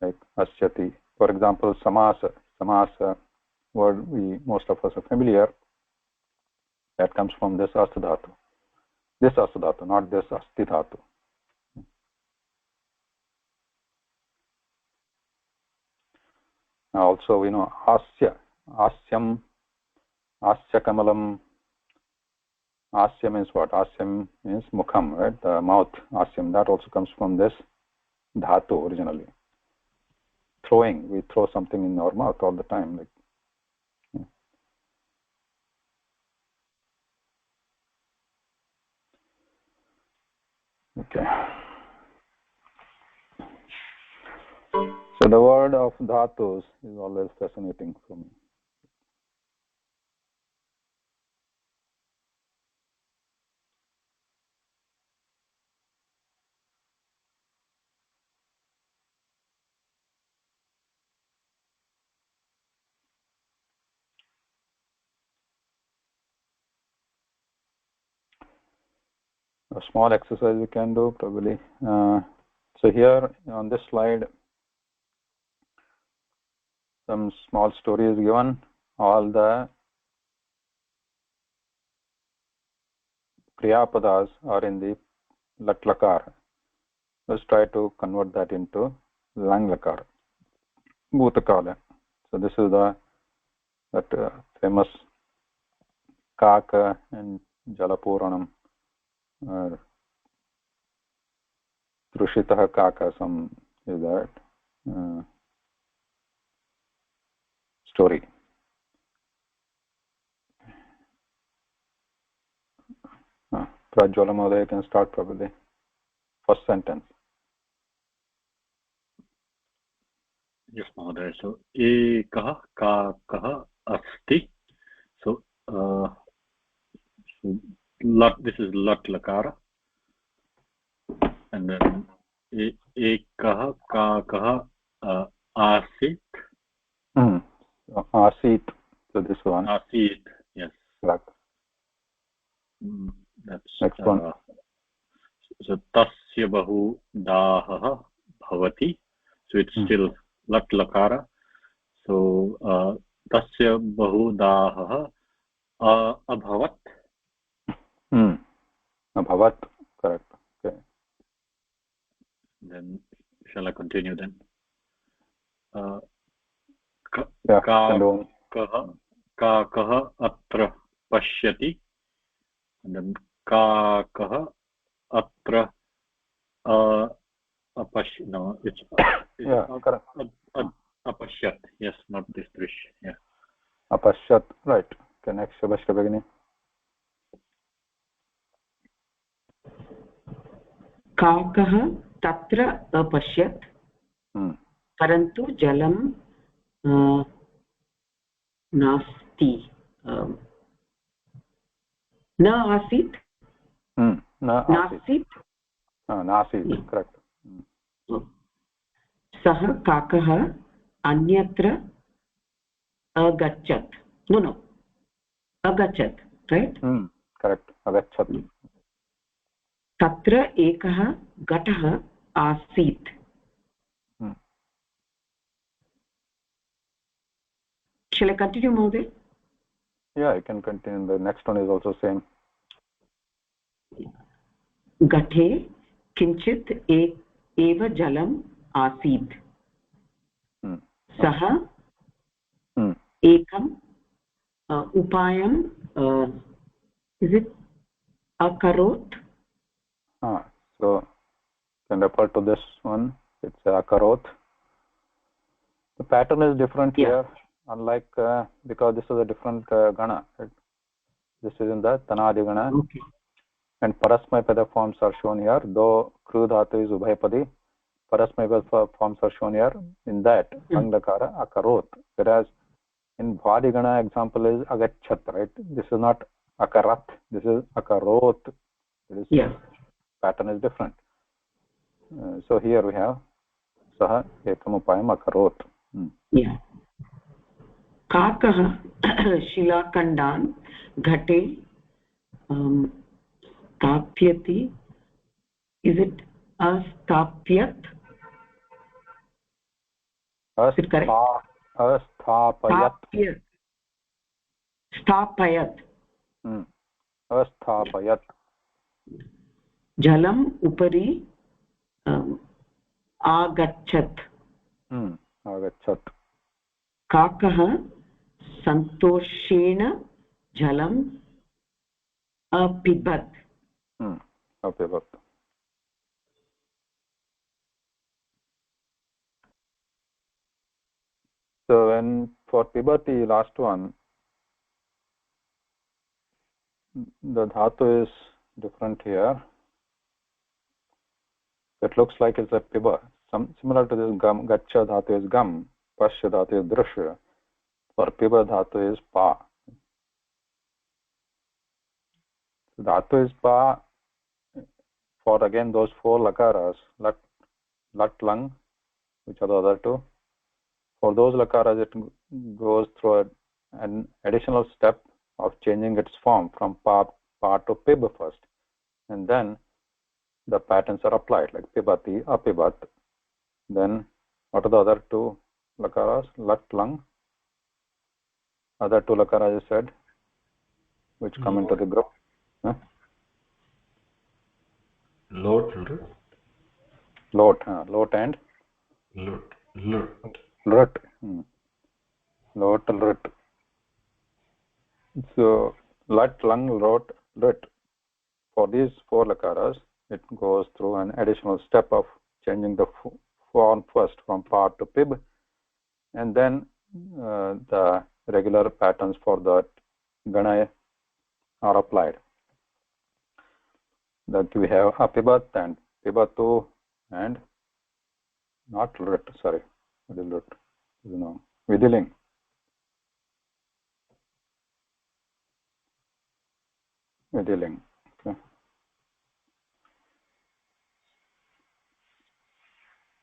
like asyati. For example, samasa word most of us are familiar. That comes from this as dhatu. This as dhatu, not this asti dhatu. Also, we know asya, asyam, asya kamalam. Asya means what? Asya means mukham, right? The mouth, asyam. That also comes from this dhatu originally. Throwing, we throw something in our mouth all the time. Like, okay. So the word of dhatus is always fascinating for me. A small exercise we can do probably. So here on this slide, some small story is given. All the kriyapadas are in the lat lakar. Let's try to convert that into lang lakar, bhutakala. So this is that famous kaka and jalapuranam. Trushitah kaka, some is that story. Prajwala Mahodaya can start probably. First sentence. Yes, Mahodaya. So, ekah kakah asti. So, this is lat lakara. And then ekah kakah asit. Asit. So this one. Asit, yes. Black. That's next one. So tasya bahu dahaha bhavati. So it's still lat lakara. So तस्य बहुदाहः अभवत्. Abhavat, correct. Okay. Then shall I continue then? Kakah atra pashyati. And then kakah atra no, it's yeah, correct. Apashyat. Yes, not this drish. Yeah. Apashyat, right. Okay, next Shabashka Bhagini. Kakah tatra apashyat. Parantu jalam nasti. Na asit. Nasit. Nasit, correct. सः काकः अन्यत्र अगच्छत्. No, अगच्छत्, right? Correct, agachat. तत्र एकः घटः आसीत्. Shall I continue, Maude? Yeah, you can continue. The next one is also same. घटे किञ्चित् एव जलम् आसीत्. सः एकम् उपायं is it akarot? So you can refer to this one. It's akarot. The pattern is different here, unlike because this is a different gana. Right? This is in the tanadi gana, and parasmaypada forms are shown here. Though kru dhatu is ubhayapadi, parasmaypada forms are shown here. In that langakara akarot, whereas in bhadi gana example is agachat. Right? This is not akarat. This is akarot. This pattern is different. So here we have saha ekam upayam akarot. Kakah shilakandan ghate stapyati. Is it astapyat? Is it correct? Asthapayat. Stapayat. Asthapayat. Jalam upari agachat. Agachat. Kakah santoshena jalam apibat. Apibat. So when for pibati, last one, the dhatu is different here. It looks like it's a piba. Similar to this gam, gacha dhatu is gam, pashya dhatu is drishya. For piba dhatu is pa. So dhatu is pa for again those four lakaras, lat, lang, which are the other two. For those lakaras, it goes through an additional step of changing its form from pa to pib first, and then the patterns are applied like pibati, apibat. Then what are the other two lakaras? Lat, lang. Other two lakaras is said, which come into the group. Lot and lut. Lot. So lat, lang, lot, lut. For these four lakaras, it goes through an additional step of changing the form first from pa to pib, and then the regular patterns for the gana are applied. That we have apibat and pibatu and not lut, sorry, lut, vidiling. Okay.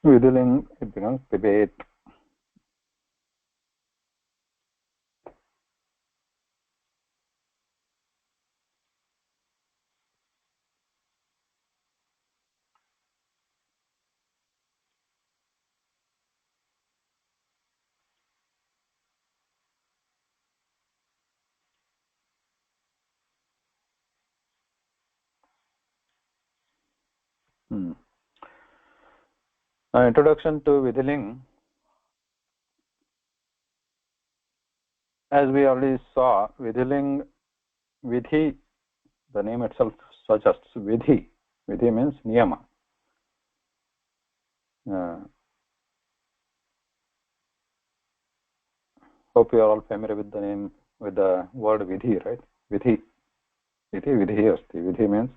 Vidiling, it becomes pibet. Introduction to Vidhiling. As we already saw, Vidhiling, Vidhi, the name itself suggests Vidhi. Vidhi means niyama. Hope you are all familiar with the name, with the word Vidhi, right? Vidhi. Vidhi asti. Vidhi means,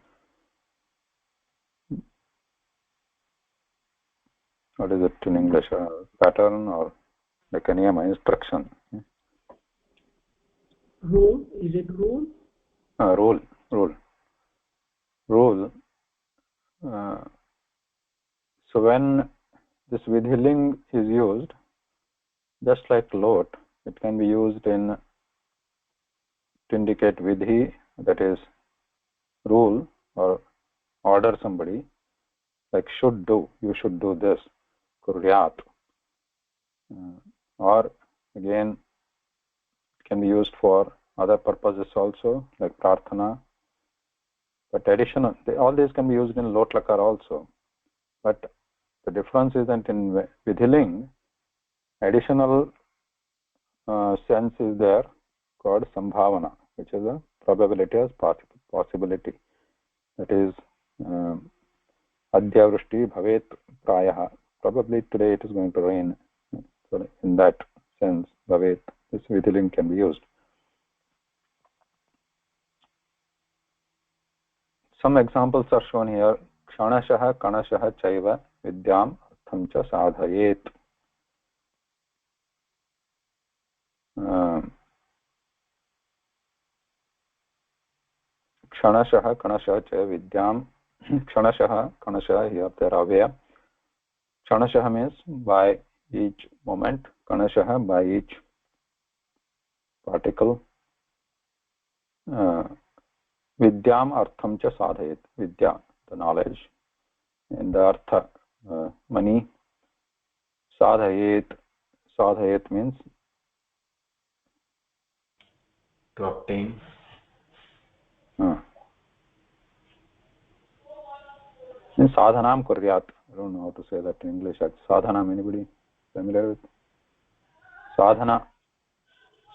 what is it in English? Pattern or like a niyama, instruction. Rule? Is it rule? Rule. So when this Vidhiling is used, just like lot, it can be used to indicate Vidhi, that is rule or order somebody, like should do, you should do this, kuryat. Or again, it can be used for other purposes also, like prarthana. But additional, all these can be used in lot lakar also. But the difference is that in Vidhiling, additional sense is there called sambhavana, which is a probability as possibility. That is, adya vrishti bhavet prayah. Probably today it is going to rain. So in that sense, bhavet, this Vidhiling can be used. Some examples are shown here. Kshanashah kanashah chaiva vidyam artham cha sadhayet. Kshanashah kanashah chaiva vidyam. Kshanashah kanashah, here there avya. Kshanashah means by each moment. Kanashah by each particle. Vidyam artham cha sadhayet. Vidya, the knowledge. And the artha, money. Sadhayet. Sadhayet means to obtain. Sadhanam kuryat. I don't know how to say that in English. Sadhanam, anybody familiar with? Sadhana.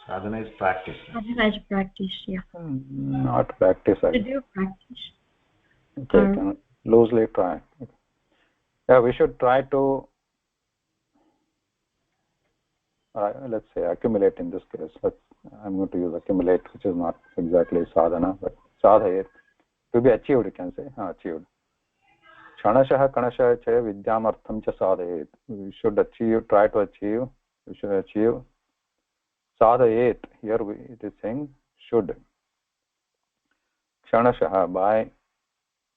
Sadhana is practice. Sadhana is practice, yeah. Not practice. To do practice. Okay, can loosely try. Okay. Yeah, we should try to, let's say, accumulate in this case. I'm going to use accumulate, which is not exactly sadhana, but sadhayet. To be achieved, you can say. Achieved. Kshanashah kanashah chaya vidyam artham cha sadhayet. We should achieve, try to achieve. We should achieve. Sadhayet, here it is saying should. Kshanashah, by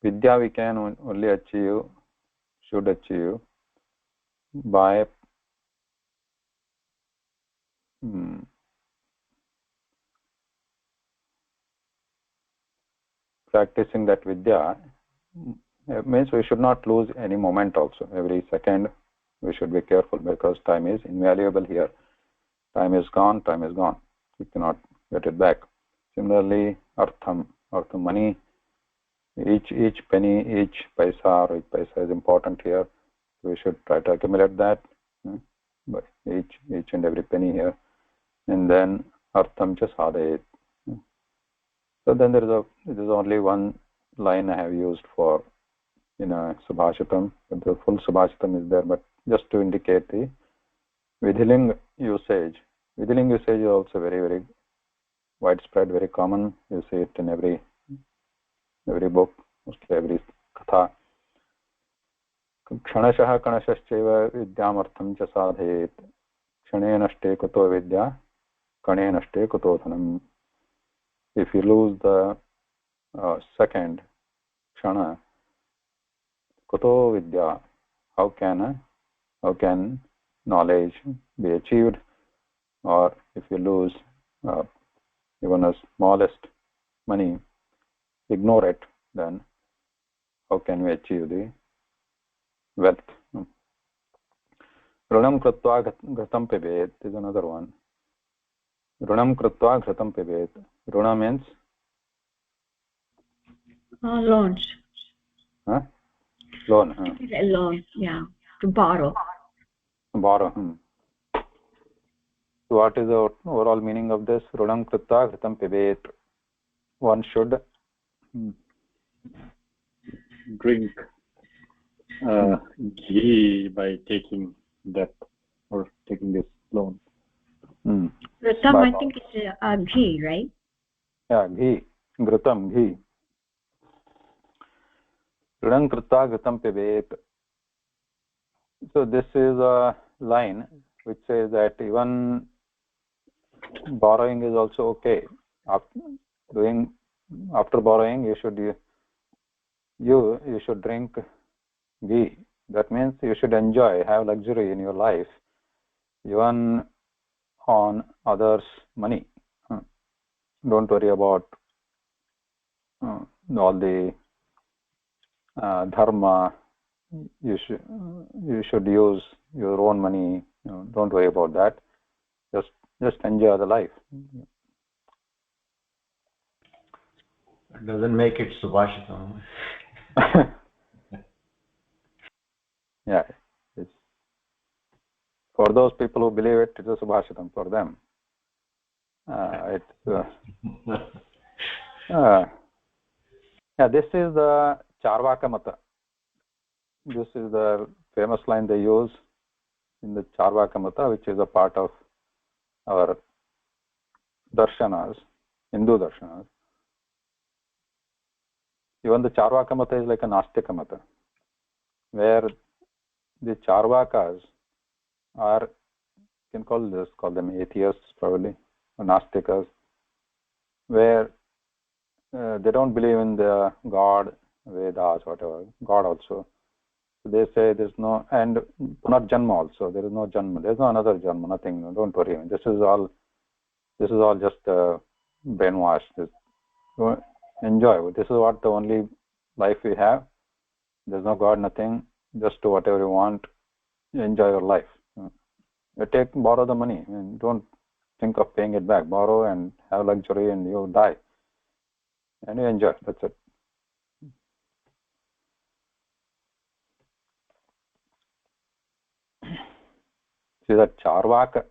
vidya we can only achieve, should achieve, by practicing that vidya. Means we should not lose any moment also. Every second we should be careful, because time is invaluable here. Time is gone, you cannot get it back. Similarly, artham, money, each penny, each paisa is important here. We should try to accumulate that, but each and every penny here. And then artham cha sadhayet. So then there is only one line I have used for in a subhashitam, but the full subhashitam is there, but just to indicate the Vidhiling usage. Vidhiling usage is also very, very widespread, very common. You see it in every book, mostly every katha. Kshanashah kanashashchaiva vidyam artham cha sadhayet. Kshane nashte kuto vidya, kane nashte kuto dhanam. If you lose the second, kshana, kuto vidya, how can knowledge be achieved? Or if you lose even a smallest money, ignore it, then how can we achieve the wealth? Runam krutva ghatam pibet is another one. Runam krutva ghatam pibet. Runa means loans. Loan. It is a loan, yeah. To borrow. Borrow. So what is the overall meaning of this? Runam krita kritam pibet. One should drink ghee by taking debt or taking this loan. Kritam, I think it's ghee, right? Yeah, ghee. Ghritam, ghee. Runam krita kritam pibet. So this is a line which says that even borrowing is also okay. After borrowing, you should drink ghee. That means you should enjoy, have luxury in your life, even on others' money. Don't worry about all the dharma. You should use your own money. Don't worry about that. Just enjoy the life. It doesn't make it subhashitam. Yeah, it's for those people who believe it. It's a subhashitam for them. This is the Charvaka Mata. This is the famous line they use in the Charvaka Mata, which is a part of our darshanas, Hindu darshanas. Even the Charvaka Mata is like a Nastika Mata, where the Charvakas are, you can call them atheists probably, or Nastikas, where they don't believe in the God, Vedas, whatever, God also. So they say there's no, and Punarjanma also, there is no Janma, there's no another Janma, nothing, don't worry. This is all just brainwash. Just enjoy. This is what the only life we have. There's no God, nothing. Just do whatever you want. Enjoy your life. You borrow the money and don't think of paying it back. Borrow and have luxury and you die. And you enjoy. That's it. See that Charvaka.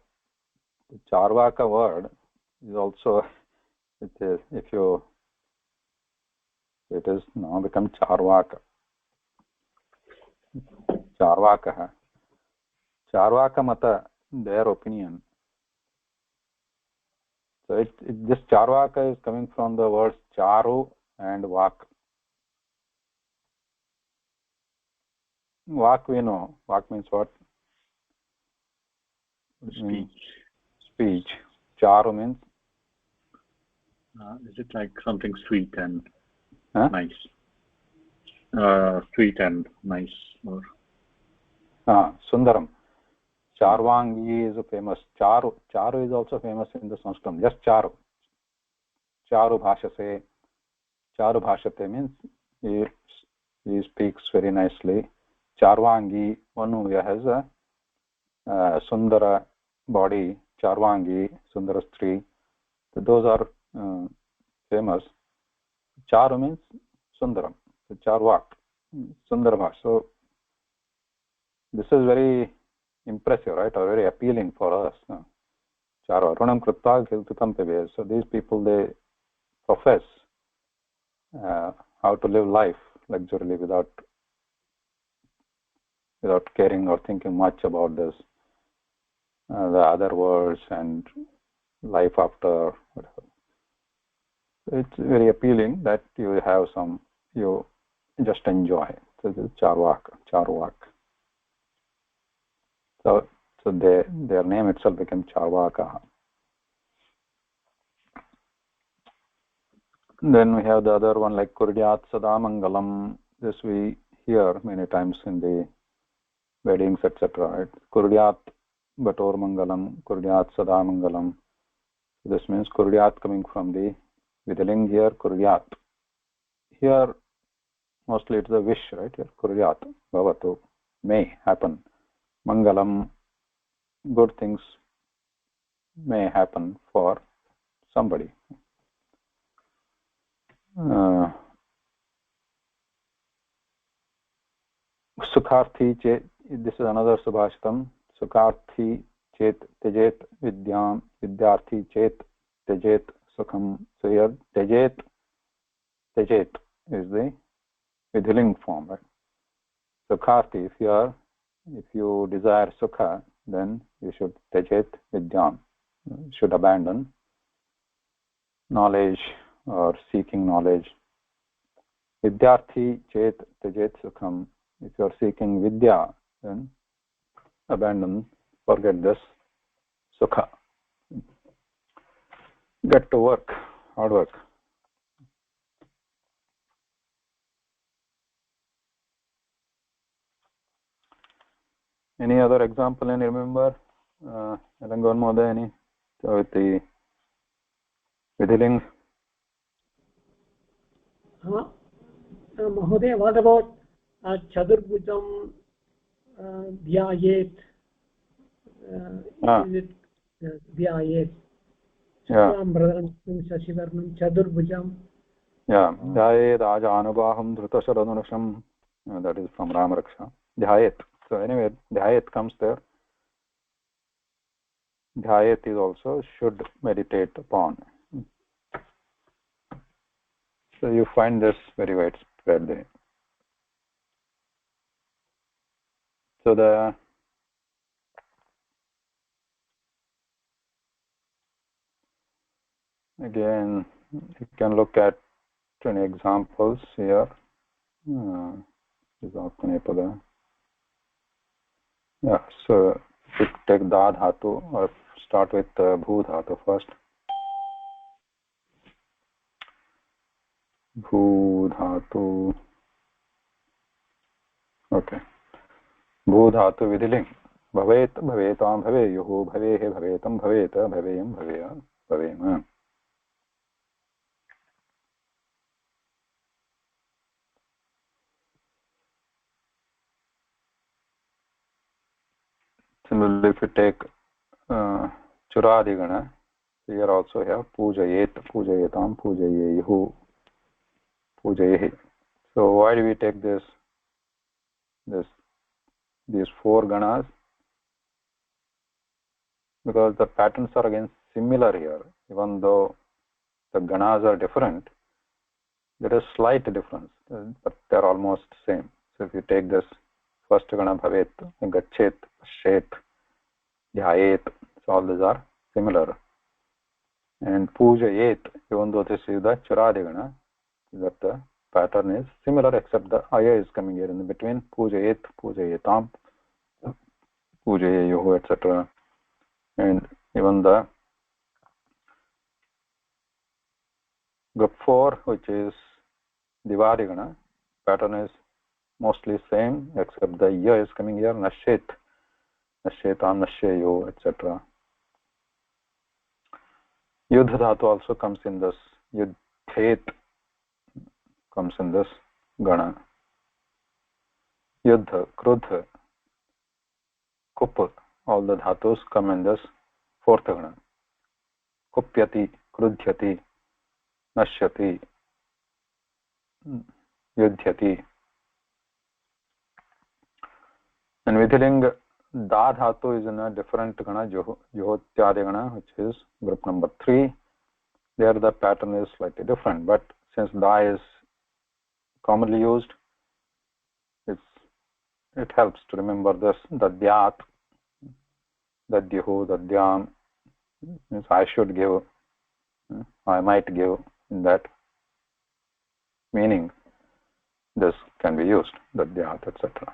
The Charvaka word is also, it is now become Charvaka. Charvaka Mata, their opinion. So this Charvaka is coming from the words Charu and Vak. Vak we know. Vak means what? Speech. Charu means? Is it like something sweet and nice? Sweet and nice, or Sundaram. Charvangi is famous. Charu is also famous in the Sanskrit. Just Charu. Charu Bhashase. Charu Bhashate means he speaks very nicely. Charvangi, one who has a Sundara body. Charvangi, Sundara Stri. So those are famous. Charu means Sundaram. So Charvak. Sundara Bhash. So this is very impressive, right? Or very appealing for us. Charu. Runam krita kritam pibet. So these people, they profess how to live life luxuriously without caring or thinking much about this, the other worlds and life after, whatever. It's very appealing that you have you just enjoy. So this is Charvak. So their name itself became Charvaka. Then we have the other one like Kuryat Sada Mangalam. This we hear many times in the weddings, etc. Right? Kuryat Bator Mangalam, Kuryat Sada Mangalam. This means Kuryat coming from the Vidaling here, Kuryat. Here mostly it's a wish, right? Here Kuryat, Bhavatu, may happen. Mangalam, good things may happen for somebody. Sukharthi this is another subhashitam. Sukarthi chet tejet vidyam, vidyarthi chet tejet sukham. So here tejet is the vidhiling form, right? Sukarthi, if you desire sukha, then you should tejet vidyam. You should abandon knowledge or seeking knowledge. Vidyarthi chet tejet sukham. If you are seeking vidya, then abandon, forget this sukha. Get to work, hard work. Any other example any remember? Rangan Moda, any? So with the vidhiling. Mahoday, what about Chadurbhujam Dhyayet? Is it Dhyayet? Yeah. Shashivarnam Chadurbhujam. Yeah. Dhyayet Ajanubaham Dhrutasharanunasham. That is from Ramaraksha. Dhyayet. So anyway, Dhyayet comes there. Dhyayet is also should meditate upon. So you find this very widespread there. So again, you can look at 20 examples here. Yeah, so if you take da dhatu, or start with bhu dhatu first. Bhu dhatu. Okay. Bhu dhatu vidhiling. Bhavet bhavetam bhaveyuhu bhavehe bhavetam bhaveta bhaveyam bhaveya bhavema. Similarly, if you take Churadigana, here also have Pujayet, Pujayetam, Pujayehu, Pujayehi. So why do we take these four ganas? Because the patterns are again similar here. Even though the ganas are different, there is slight difference, but they're almost same. So if you take this first gana bhavet, gachet, shet, dhyayet, so all these are similar. And pujayet, even though this is the churadigana, that the pattern is similar except the aya is coming here in between. Pujayet, pujayetam, pujayeyohu, etc. And even the group 4, which is divadigana, pattern is mostly same except the ya is coming here, nashet, nashetam, nasheyo, etc. Yudh dhatu also comes in this. Yudhet comes in this gana. Yudh, krudh, kup, all the dhatus come in this fourth gana. Kupyati, krudhyati, nashyati, yudhyati. And vidhiling da dhatu is in a different gana, juhotyadi gana, which is group number 3. There the pattern is slightly different, but since da is commonly used, it helps to remember this. Dadyat, dadyuhu, dadyam means I should give, I might give. In that meaning, this can be used, dadyat, etc.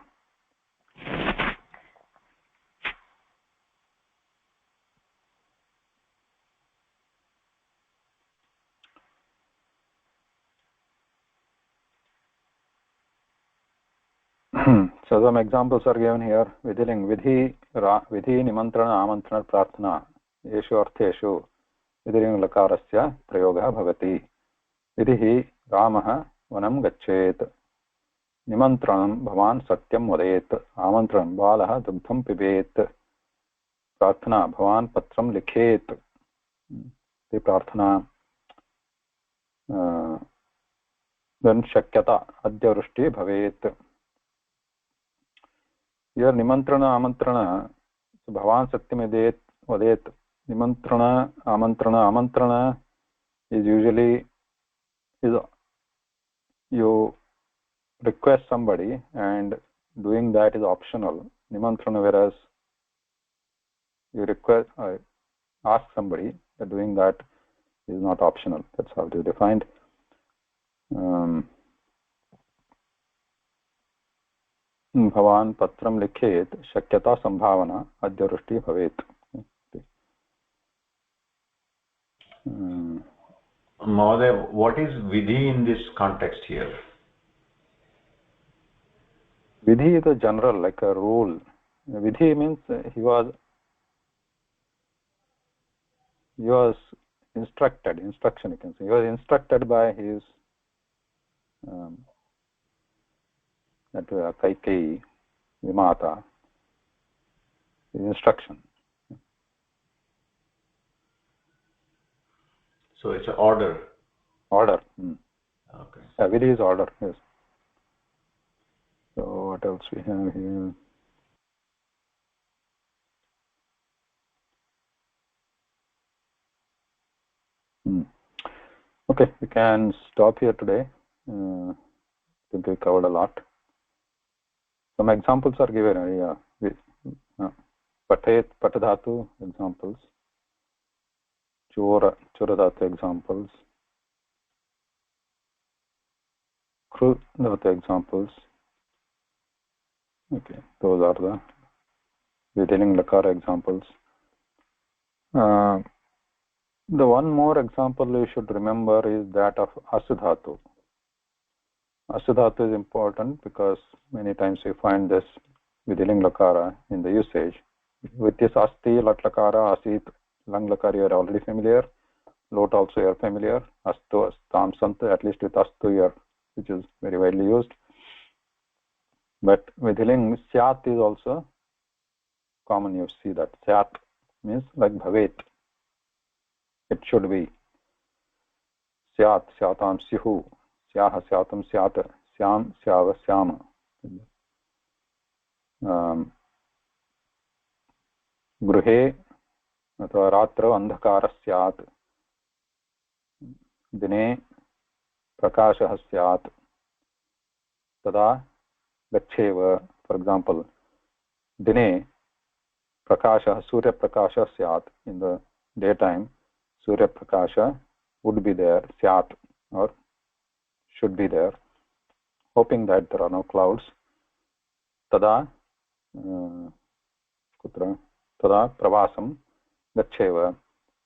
So some examples are given here. Vidhiling vidhi nimantrana amantrana prarthana eshu artheshu vidhiling lakarasya prayogah bhavati. Vidhi ramah vanam gachet. Nimantranam bhavan satyam vadet. Amantranam balah dugdham pibet. Prarthana bhavan patram likhet. The prarthana. Then shakyata adya vrushti bhavet. here nimantrana amantrana, so bhavan satyam vadet. Nimantrana amantrana is usually you request somebody and doing that is optional. Nimantrana, whereas you request ask somebody, doing that is not optional. That's how it is defined. भवान् पत्रं लिखेत् शक्यता संभावना अद्य वृष्टिः भवेत्. Mahoday, what is vidhi in this context here? Vidhi is a general, like a rule. Vidhi means he was instruction you can say. He was instructed by his Kaikeyi, Vimata, his instruction. So it's an order. Order. Okay. Vidhi is order, yes. So what else we have here? Okay, we can stop here today. I think we covered a lot. Some examples are given. Patet, patadhatu examples. Chora dhatu examples. Kru dhatu examples. Okay, those are the Vidhiling Lakara examples. The one more example you should remember is that of Asudhatu. Asudhatu is important because many times you find this Vidhiling Lakara in the usage. With this Asti, Lat Lakara, Asit, Lang Lakara you are already familiar. Lot also you are familiar. Astu, Astam, Sant, at least with Astu you are, which is very widely used. But Vidhiling Syat is also common. You see that Syat means like Bhavet. It should be. Syat, Syatam, Syuhu. Syaha, Syatam, Syata. Syam, Syava, Syama. Gruhe अथवा रात्रौ अन्धकारः स्यात्. दिने प्रकाशः स्यात्. तदा गच्छेव. For example, दिने प्रकाशः सूर्यप्रकाशः स्यात्. In the daytime, सूर्यप्रकाशः would be there, स्यात्, or should be there, hoping that there are no clouds. Tada kutra tada pravasam gaccheva,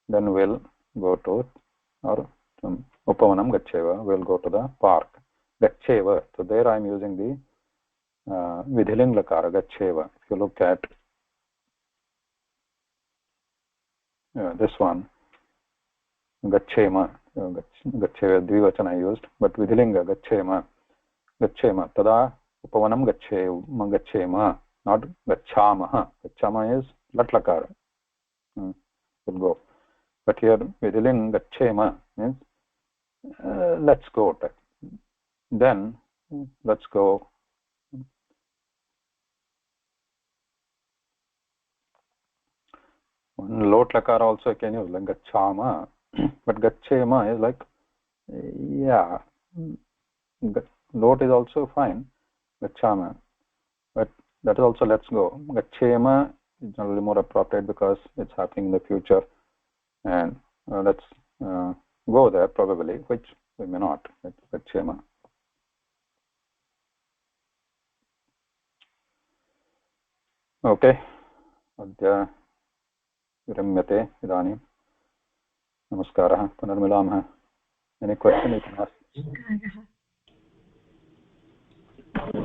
then we'll go to, or upavanam gaccheva, we'll go to the park. Gaccheva, so there I am using the Vidhiling Lakara, gaccheva. If you look at this one, gacchema, gaccheva dvivachana I used, but Vidhilinga gacchema, gacchema, tada upavanam gacchema, not gacchama. Gacchama is latlakara. Will go. But here Vidhiling gacchema means let's go. Then let's go. Lot lakara also I can use like gacchama, but gacchema is like, yeah, lot is also fine, gacchama, but that is also let's go. Gacchema is generally more appropriate because it's happening in the future, and let's go there probably, which we may not. Gacchema. Okay. Adya विरम्यते इदानीं. नमस्कारः. पुनर्मिलामः. Any question you can ask?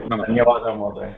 धन्यवादः महोदय.